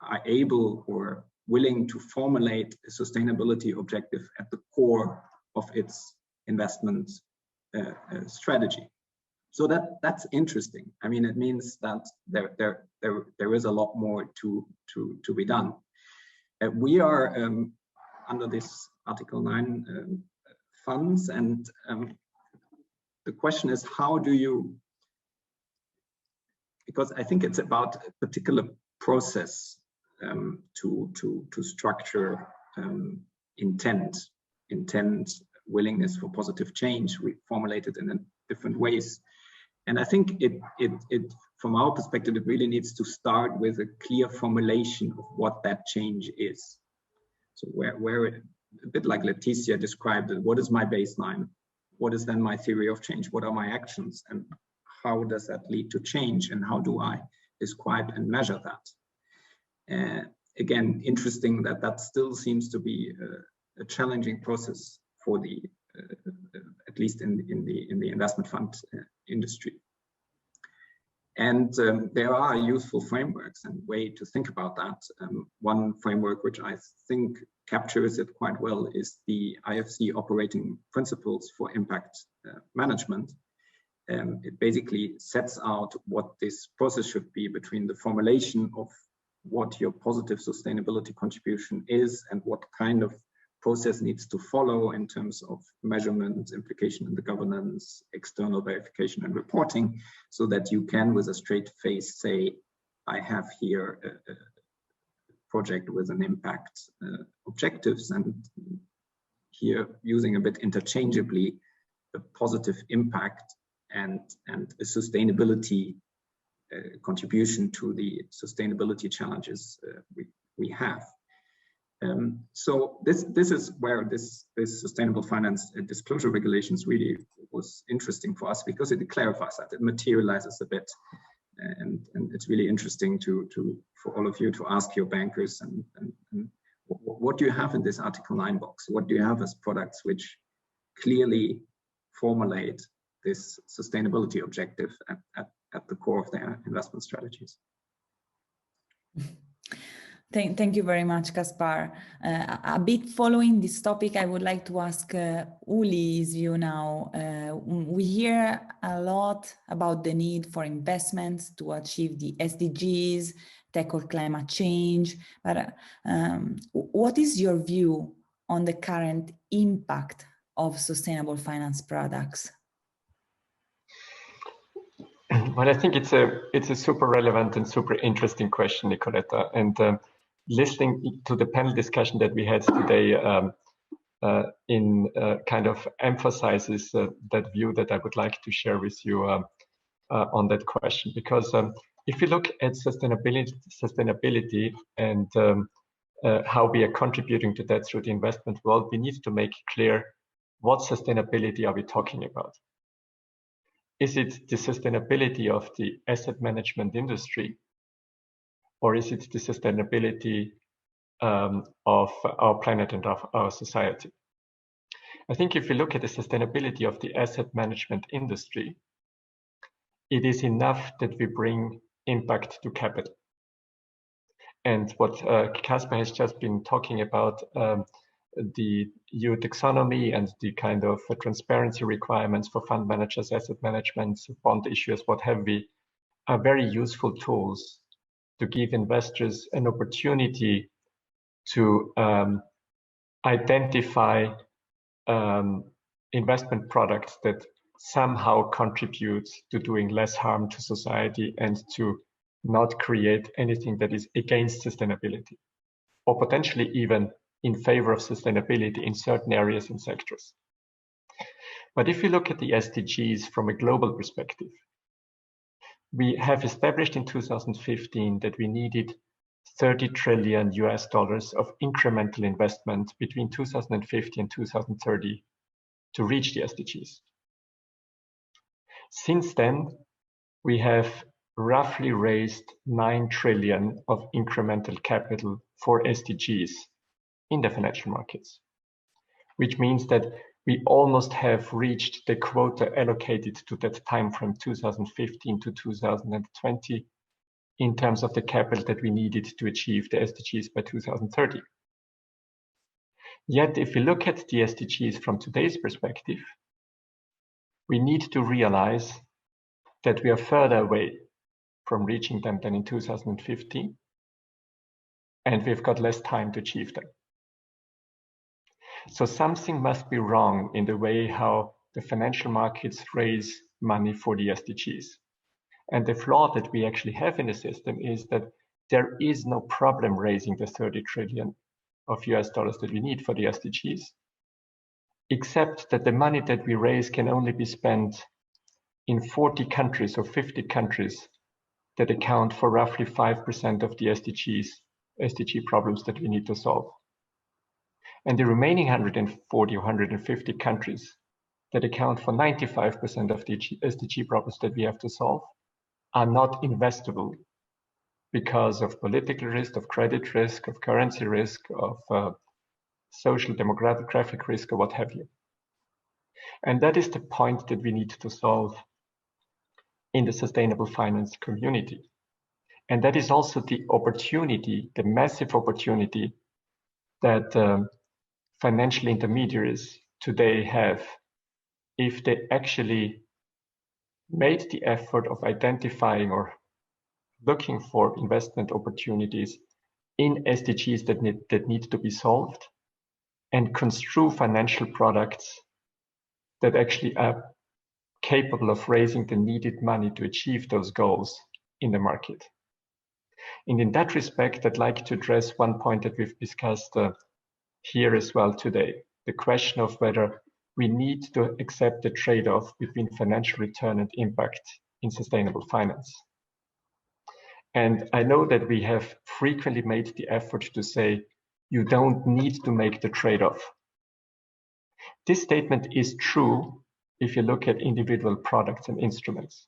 are able or willing to formulate a sustainability objective at the core of its investment strategy. So that's interesting. I mean, it means that there is a lot more to be done. We are under this Article 9 funds, and the question is, how do you? Because I think it's about a particular process to structure intent, willingness for positive change. We formulate it in different ways. And I think it from our perspective, it really needs to start with a clear formulation of what that change is. So where a bit like Laetitia described it, what is my baseline? What is then my theory of change? What are my actions? And how does that lead to change? And how do I describe and measure that? Again, interesting that still seems to be a challenging process for the at least in the investment fund industry. And there are useful frameworks and way to think about that. One framework which I think captures it quite well is the IFC operating principles for impact management. It basically sets out what this process should be between the formulation of what your positive sustainability contribution is and what kind of process needs to follow in terms of measurement, implication in the governance, external verification and reporting, so that you can with a straight face say, I have here a project with an impact objectives, and here using a bit interchangeably a positive impact and a sustainability contribution to the sustainability challenges we have. So this is where this sustainable finance disclosure regulations really was interesting for us, because it clarifies that, it materializes a bit, and it's really interesting for all of you to ask your bankers and what do you have in this Article 9 box? What do you have as products which clearly formulate this sustainability objective at the core of their investment strategies? Thank you very much, Kaspar. A bit following this topic, I would like to ask Uli's view now. We hear a lot about the need for investments to achieve the SDGs, tackle climate change, but what is your view on the current impact of sustainable finance products? Well, I think it's a super relevant and super interesting question, Nicoletta. And listening to the panel discussion that we had today kind of emphasizes that view that I would like to share with you on that question. Because if you look at sustainability and how we are contributing to that through the investment world, we need to make clear what sustainability are we talking about. Is it the sustainability of the asset management industry? Or is it the sustainability of our planet and of our society? I think if you look at the sustainability of the asset management industry, it is enough that we bring impact to capital. And what Kaspar has just been talking about, the EU taxonomy and the kind of transparency requirements for fund managers, asset management, bond issuers, what have we, are very useful tools to give investors an opportunity to identify investment products that somehow contribute to doing less harm to society and to not create anything that is against sustainability, or potentially even in favor of sustainability in certain areas and sectors. But if you look at the SDGs from a global perspective, we have established in 2015 that we needed $30 trillion of incremental investment between 2050 and 2030 to reach the SDGs. Since then, we have roughly raised 9 trillion of incremental capital for SDGs in the financial markets, which means that we almost have reached the quota allocated to that time from 2015 to 2020 in terms of the capital that we needed to achieve the SDGs by 2030. Yet, if we look at the SDGs from today's perspective, we need to realize that we are further away from reaching them than in 2015, and we've got less time to achieve them. So something must be wrong in the way how the financial markets raise money for the SDGs. And the flaw that we actually have in the system is that there is no problem raising the $30 trillion of US dollars that we need for the SDGs, except that the money that we raise can only be spent in 40 countries or 50 countries that account for roughly 5% of the SDG problems that we need to solve. And the remaining 140 or 150 countries that account for 95% of the SDG problems that we have to solve are not investable because of political risk, of credit risk, of currency risk, of social demographic risk, or what have you. And that is the point that we need to solve in the sustainable finance community. And that is also the opportunity, the massive opportunity that financial intermediaries today have if they actually made the effort of identifying or looking for investment opportunities in SDGs that need to be solved and construe financial products that actually are capable of raising the needed money to achieve those goals in the market. And in that respect, I'd like to address one point that we've discussed here as well today, the question of whether we need to accept the trade-off between financial return and impact in sustainable finance. And I know that we have frequently made the effort to say, you don't need to make the trade-off. This statement is true if you look at individual products and instruments.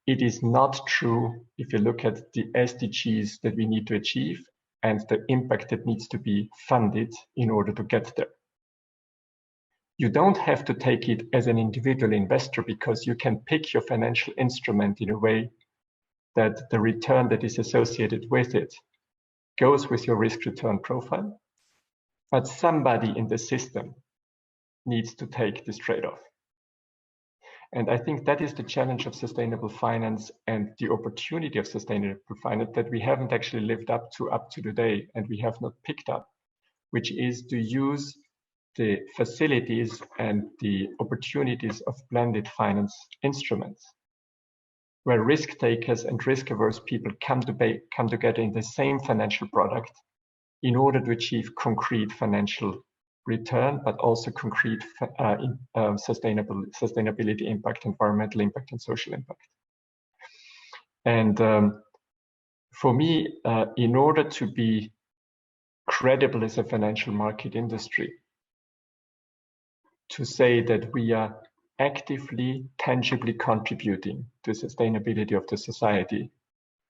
It is not true if you look at the SDGs that we need to achieve and the impact that needs to be funded in order to get there. You don't have to take it as an individual investor because you can pick your financial instrument in a way that the return that is associated with it goes with your risk return profile, but somebody in the system needs to take this trade-off. And I think that is the challenge of sustainable finance and the opportunity of sustainable finance that we haven't actually lived up to today, and we have not picked up, which is to use the facilities and the opportunities of blended finance instruments, where risk takers and risk averse people come together in the same financial product in order to achieve concrete financial return, but also concrete sustainability impact, environmental impact, and social impact. And for me, in order to be credible as a financial market industry, to say that we are actively, tangibly contributing to sustainability of the society,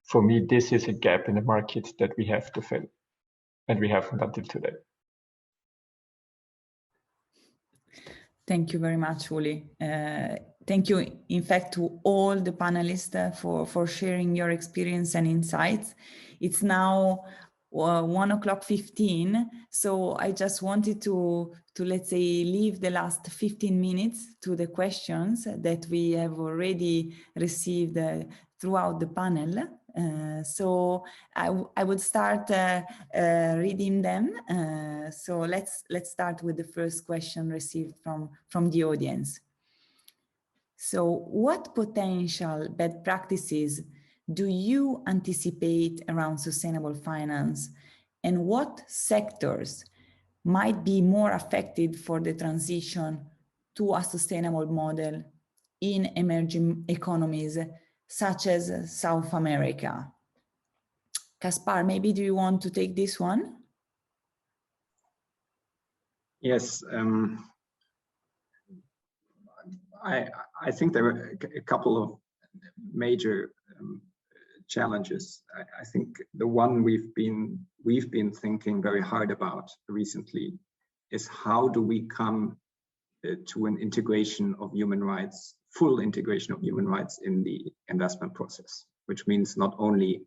for me, this is a gap in the market that we have to fill, and we haven't until today. Thank you very much, Uli. Thank you, in fact, to all the panelists for sharing your experience and insights. It's now 1:15, so I just wanted to let's say leave the last 15 minutes to the questions that we have already received throughout the panel. So I would start reading them. So let's start with the first question received from the audience. So what potential bad practices do you anticipate around sustainable finance, and what sectors might be more affected for the transition to a sustainable model in emerging economies such as South America? Kaspar, maybe do you want to take this one? Yes, I think there are a couple of major challenges. I think the one we've been thinking very hard about recently is how do we come to an integration of human rights, full integration of human rights in the investment process, which means not only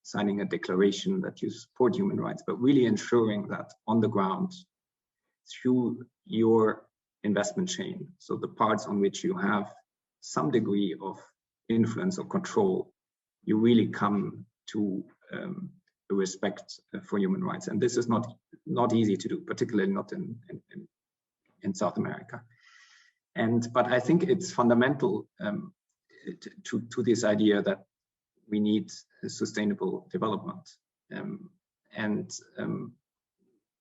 signing a declaration that you support human rights, but really ensuring that on the ground, through your investment chain, so the parts on which you have some degree of influence or control, you really come to a respect for human rights. And this is not easy to do, particularly not in South America. But I think it's fundamental to this idea that we need sustainable development,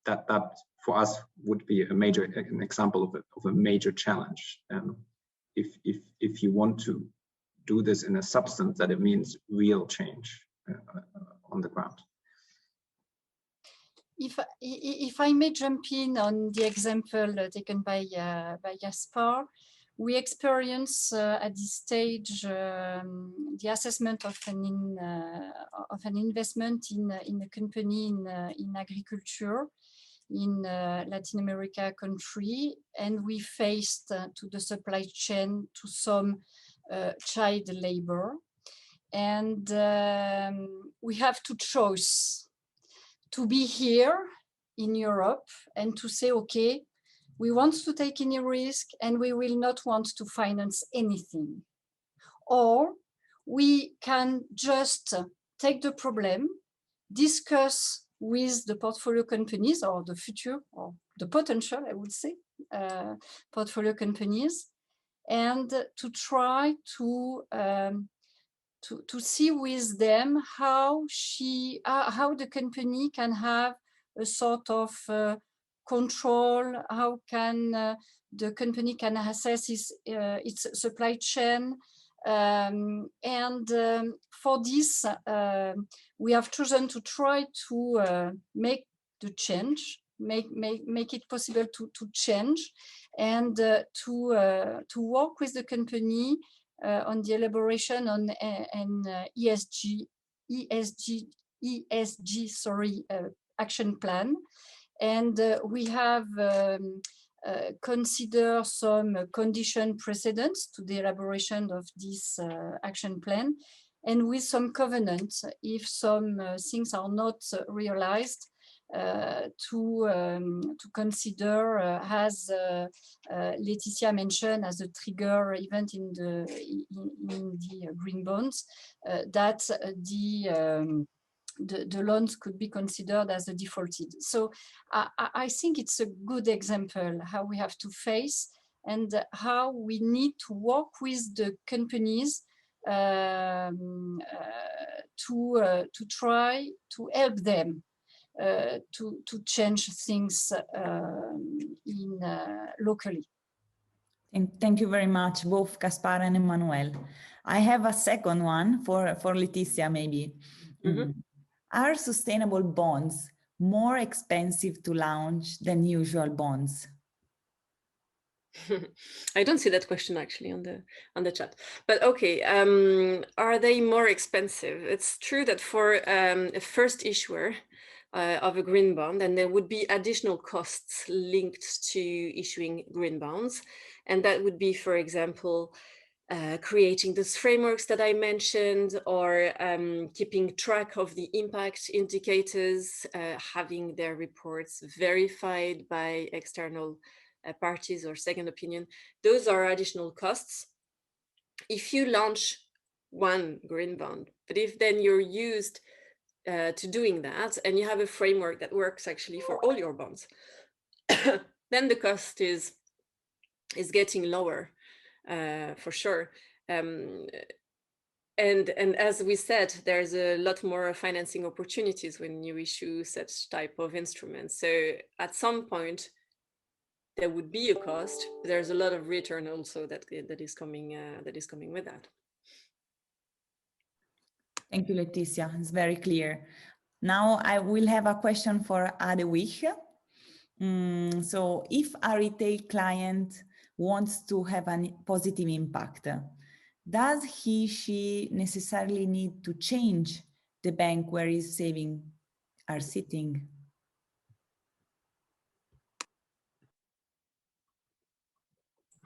that for us would be an example of a major challenge. If you want to do this in a substance, that it means real change on the ground. If I may jump in on the example taken by Kaspar, we experience at this stage the assessment of an investment in a company in agriculture in Latin America country, and we faced to the supply chain to some child labor, and we have to choose to be here in Europe and to say, okay, we want to take any risk and we will not want to finance anything. Or we can just take the problem, discuss with the portfolio companies or the future or the potential, I would say, portfolio companies, and to try to see with them how the company can have a sort of control, how can the company can assess its supply chain. For this, we have chosen to try to make the change, make it possible to change, and to work with the company on the elaboration on an ESG action plan. And we have considered some condition precedents to the elaboration of this action plan. and with some covenants if some things are not realized, to consider, as Laetitia mentioned, as a trigger event in the green bonds, that the loans could be considered as a defaulted. So I think it's a good example how we have to face and how we need to work with the companies to try to help them to change things locally. And thank you very much, both Kaspar and Emmanuelle. I have a second one for Laetitia, maybe. Mm-hmm. Are sustainable bonds more expensive to launch than usual bonds? I don't see that question actually on the chat, but okay. Are they more expensive? It's true that for a first issuer of a green bond, and there would be additional costs linked to issuing green bonds, and that would be, for example, creating those frameworks that I mentioned, or keeping track of the impact indicators, having their reports verified by external parties or second opinion. Those are additional costs if you launch one green bond. But if then you're used to doing that and you have a framework that works actually for all your bonds, then the cost is getting lower for sure. And as we said, there's a lot more financing opportunities when you issue such type of instruments. So at some point, there would be a cost. There's a lot of return also that is coming with that. Thank you, Laetitia. It's very clear. Now I will have a question for Hadewych. So if a retail client wants to have a positive impact, does she necessarily need to change the bank where his savings are sitting?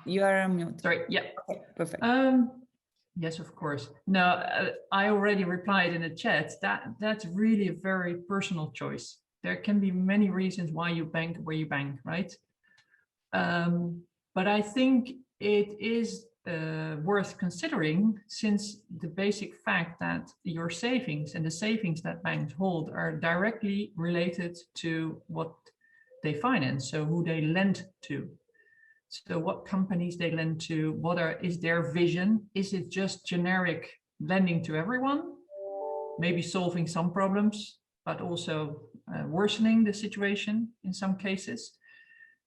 You are on mute. Sorry, yeah. Okay, perfect. Yes, of course. No, I already replied in the chat that that's really a very personal choice. There can be many reasons why you bank where you bank, right? But I think it is worth considering, since the basic fact that your savings and the savings that banks hold are directly related to what they finance, so who they lend to. So what companies they lend to, is their vision? Is it just generic lending to everyone? Maybe solving some problems, but also worsening the situation in some cases.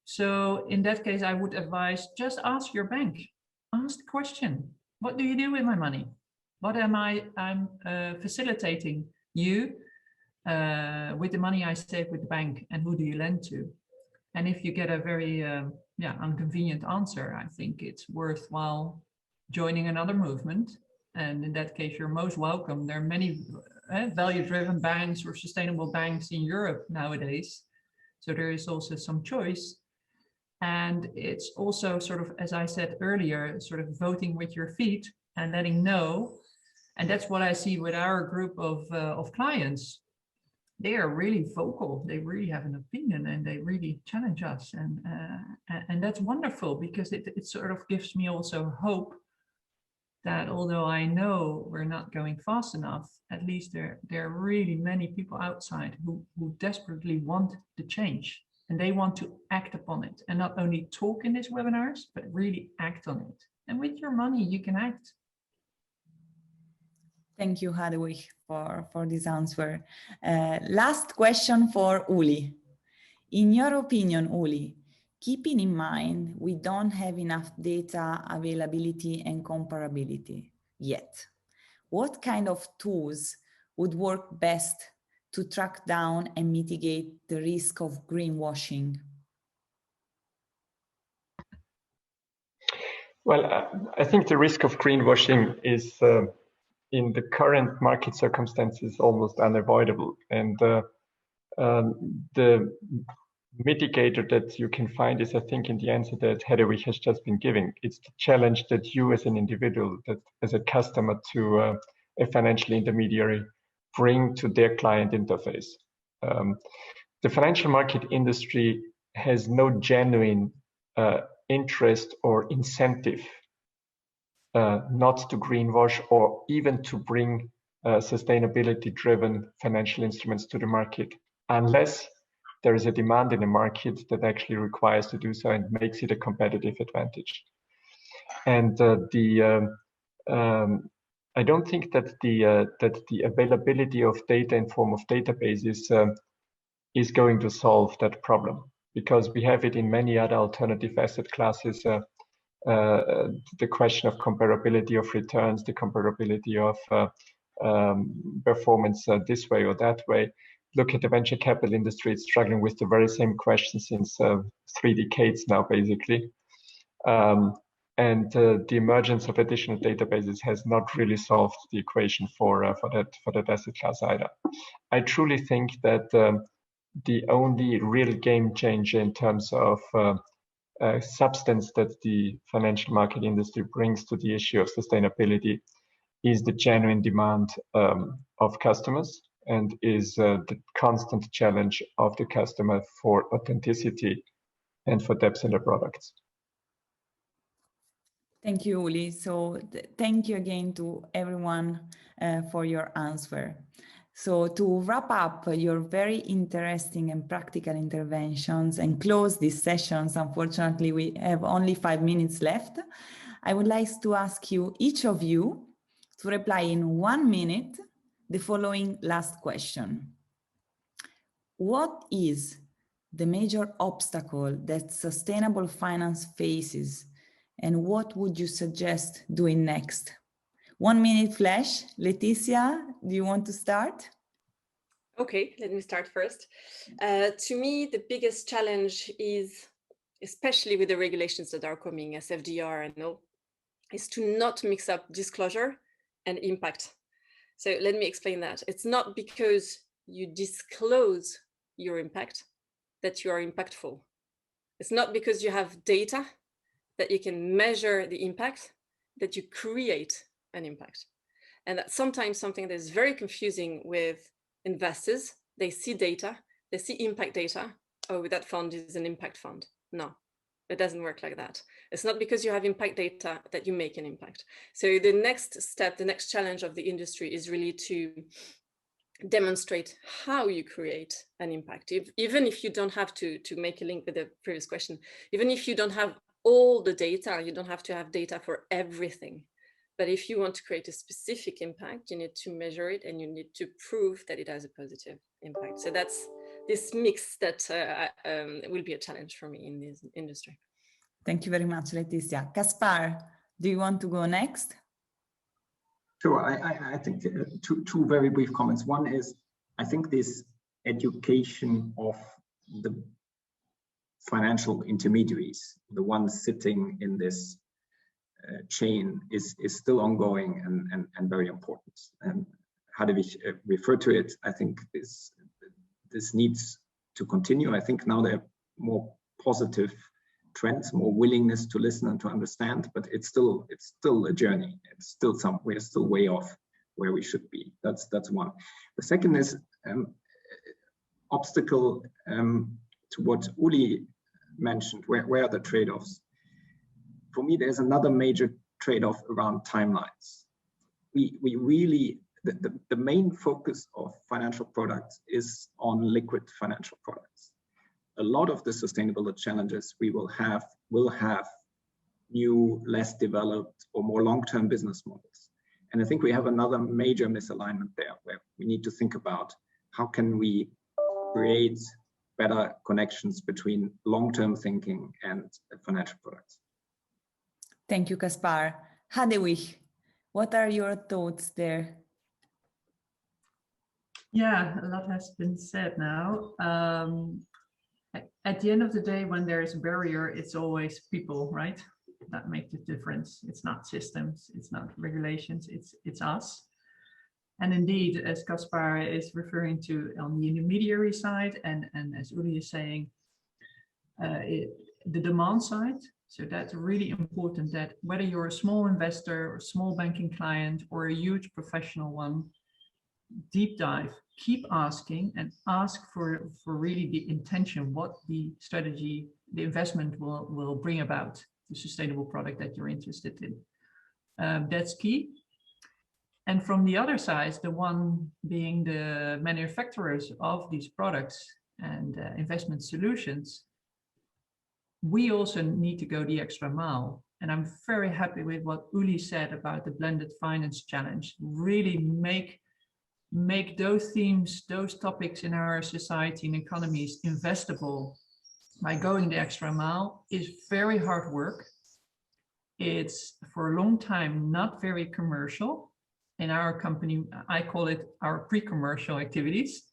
So in that case, I would advise, just ask your bank. Ask the question, what do you do with my money? What am I'm facilitating you with the money I save with the bank, and who do you lend to? And if you get a very inconvenient answer, I think it's worthwhile joining another movement. And in that case, you're most welcome. There are many value-driven banks or sustainable banks in Europe nowadays. So there is also some choice. And it's also sort of, as I said earlier, sort of voting with your feet and letting know. And that's what I see with our group of clients. They are really vocal. They really have an opinion, and they really challenge us, and that's wonderful, because it sort of gives me also hope that although I know we're not going fast enough, at least there are really many people outside who desperately want the change, and they want to act upon it, and not only talk in these webinars, but really act on it. And with your money, you can act. Thank you, Hadewych, for this answer. Last question for Uli. In your opinion, Uli, keeping in mind we don't have enough data availability and comparability yet, what kind of tools would work best to track down and mitigate the risk of greenwashing? Well, I think the risk of greenwashing is in the current market circumstances almost unavoidable, and the mitigator that you can find is, I think, in the answer that Hadewych has just been giving. It's the challenge that you as an individual, that as a customer, to a financial intermediary bring to their client interface. The financial market industry has no genuine interest or incentive not to greenwash or even to bring sustainability-driven financial instruments to the market, unless there is a demand in the market that actually requires to do so and makes it a competitive advantage. And I don't think that the availability of data in form of databases is going to solve that problem, because we have it in many other alternative asset classes. The question of comparability of returns, the comparability of performance this way or that way. Look at the venture capital industry; it's struggling with the very same question since 3 decades now, basically. And the emergence of additional databases has not really solved the equation for that asset class either. I truly think that the only real game changer in terms of substance that the financial market industry brings to the issue of sustainability is the genuine demand of customers, and is the constant challenge of the customer for authenticity and for depth in their products. Thank you, Uli. So thank you again to everyone for your answer. So to wrap up your very interesting and practical interventions and close these sessions, unfortunately, we have only 5 minutes left. I would like to ask you, each of you, to reply in 1 minute the following last question. What is the major obstacle that sustainable finance faces, and what would you suggest doing next? 1 minute flash. Laetitia, do you want to start? Okay, let me start first. To me, the biggest challenge is, especially with the regulations that are coming, as FDR and all, is to not mix up disclosure and impact. So let me explain that. It's not because you disclose your impact that you are impactful. It's not because you have data that you can measure the impact that you create an impact. And that's sometimes something that is very confusing with investors. They see data, they see impact data. Oh, that fund is an impact fund. No, it doesn't work like that. It's not because you have impact data that you make an impact. So the next step, the next challenge of the industry is really to demonstrate how you create an impact. Even if you don't have to make a link with the previous question, even if you don't have all the data, you don't have to have data for everything. But if you want to create a specific impact, you need to measure it and you need to prove that it has a positive impact. So that's this mix that will be a challenge for me in this industry. Thank you very much, Laetitia. Kaspar, do you want to go next? Sure. I think two very brief comments. One is, I think this education of the financial intermediaries, the ones sitting in this chain, is still ongoing and very important. And Hadewych referred to it. I think this needs to continue. I think now there are more positive trends, more willingness to listen and to understand, but it's still a journey. It's still we're still way off where we should be. That's one. The second is obstacle to what Uli mentioned. Where are the trade-offs? For me, there's another major trade-off around timelines. We really, the main focus of financial products is on liquid financial products. A lot of the sustainability challenges we will have new, less developed or more long-term business models. And I think we have another major misalignment there, where we need to think about how can we create better connections between long-term thinking and financial products. Thank you, Kaspar. Hadewych, what are your thoughts there? Yeah, a lot has been said now. At the end of the day, when there is a barrier, it's always people, right? That make the difference. It's not systems, it's not regulations, it's us. And indeed, as Kaspar is referring to on the intermediary side, and as Uli is saying, the demand side. So that's really important, that whether you're a small investor or small banking client or a huge professional one, deep dive, keep asking and ask for really the intention, what the strategy, the investment will bring about the sustainable product that you're interested in. That's key. And from the other side, the one being the manufacturers of these products and investment solutions, we also need to go the extra mile. And I'm very happy with what Uli said about the blended finance challenge. Really make those themes, those topics in our society and economies investable by going the extra mile. Is very hard work. It's for a long time not very commercial. In our company, I call it our pre-commercial activities.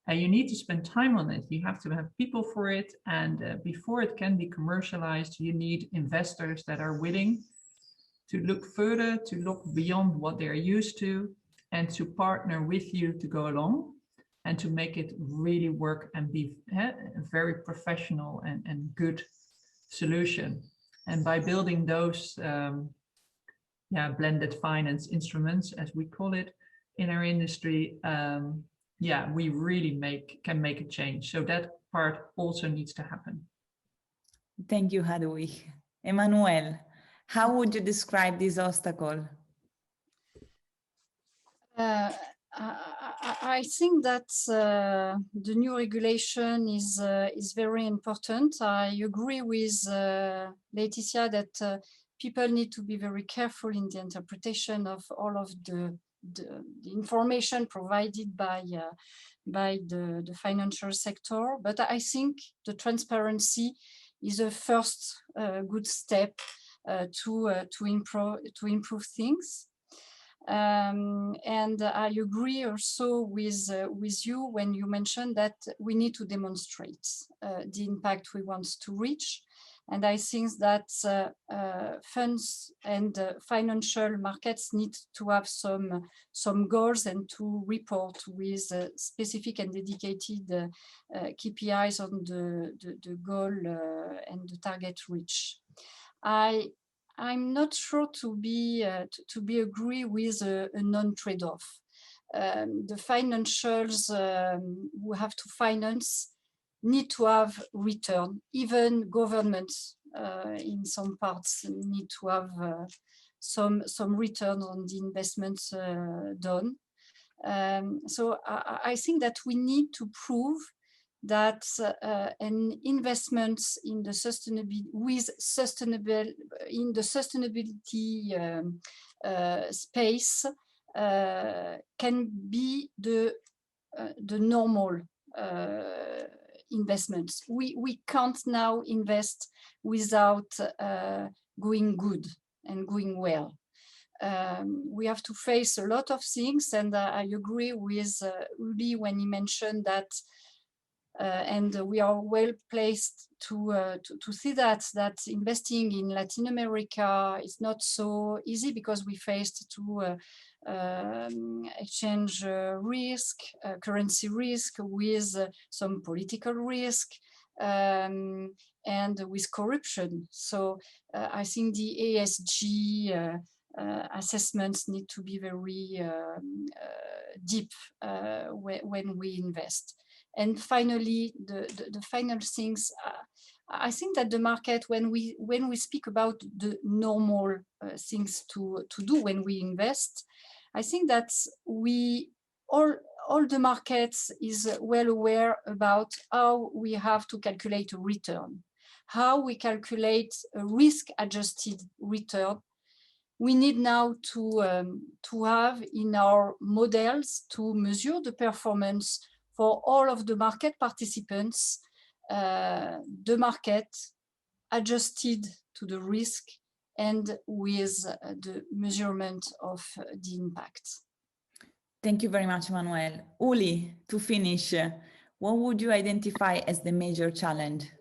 And you need to spend time on it. You have to have people for it. And before it can be commercialized, you need investors that are willing to look further, to look beyond what they're used to, and to partner with you to go along and to make it really work and be a very professional and good solution. And by building those blended finance instruments, as we call it in our industry, we really can make a change. So that part also needs to happen. Thank you, Hadewych. Emmanuelle, how would you describe this obstacle? I think that the new regulation is very important. I agree with Laetitia that people need to be very careful in the interpretation of all of the information provided by the financial sector. But I think the transparency is a first good step to improve things. And I agree also with you when you mentioned that we need to demonstrate the impact we want to reach. And I think that funds and financial markets need to have some goals and to report with specific and dedicated KPIs on the goal and the target reach. I'm not sure to be agree with a non-trade-off. The financials who have to finance need to have return. Even governments in some parts need to have some return on the investments done. So I think that we need to prove that an investment in the sustainability space can be the normal investments. We can't now invest without going good and going well. We have to face a lot of things, and I agree with Uli when he mentioned that. And we are well placed to see that investing in Latin America is not so easy because we faced exchange risk, currency risk, with some political risk, and with corruption. So I think the ESG assessments need to be very deep when we invest. And finally, the final things, I think that the market, when we speak about the normal things to do when we invest, I think that all the markets is well aware about how we have to calculate a return, how we calculate a risk-adjusted return. We need now to have in our models to measure the performance for all of the market participants, the market adjusted to the risk and with the measurement of the impact. Thank you very much, Emmanuelle. Uli, to finish, what would you identify as the major challenge?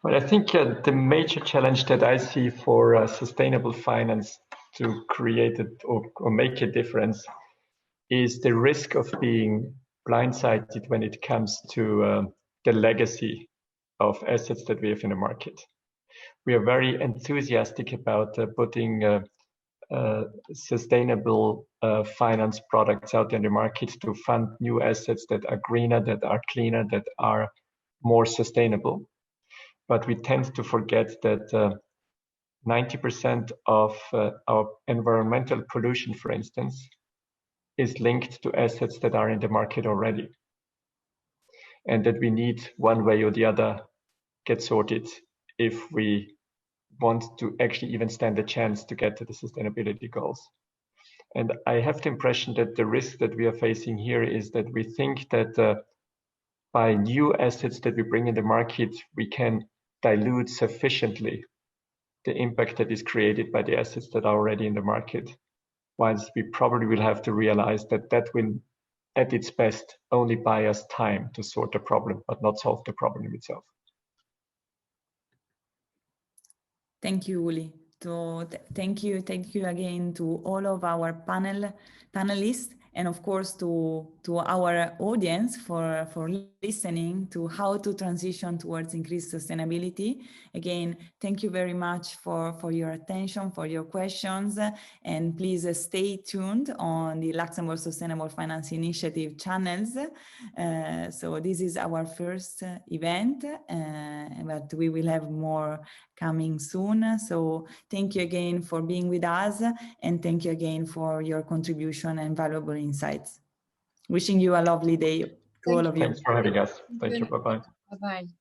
Well, I think the major challenge that I see for sustainable finance to create it or make a difference is the risk of being blindsided when it comes to the legacy of assets that we have in the market. we are very enthusiastic about putting sustainable finance products out in the market to fund new assets that are greener, that are cleaner, that are more sustainable. But we tend to forget that 90% of our environmental pollution, for instance, is linked to assets that are in the market already. And that we need one way or the other get sorted if we want to actually even stand a chance to get to the sustainability goals. And I have the impression that the risk that we are facing here is that we think that by new assets that we bring in the market, we can dilute sufficiently the impact that is created by the assets that are already in the market. Whilst we probably will have to realize that that will, at its best, only buy us time to sort the problem, but not solve the problem itself. Thank you, Uli. Thank you again to all of our panelists, and of course to our audience for listening to how to transition towards increased sustainability. Again, thank you very much for your attention, for your questions, and please stay tuned on the Luxembourg Sustainable Finance Initiative channels. So this is our first event, but we will have more coming soon. So thank you again for being with us, and thank you again for your contribution and valuable insights. Wishing you a lovely day to all of you. Thanks for having us. Thank you. Bye-bye. Bye-bye.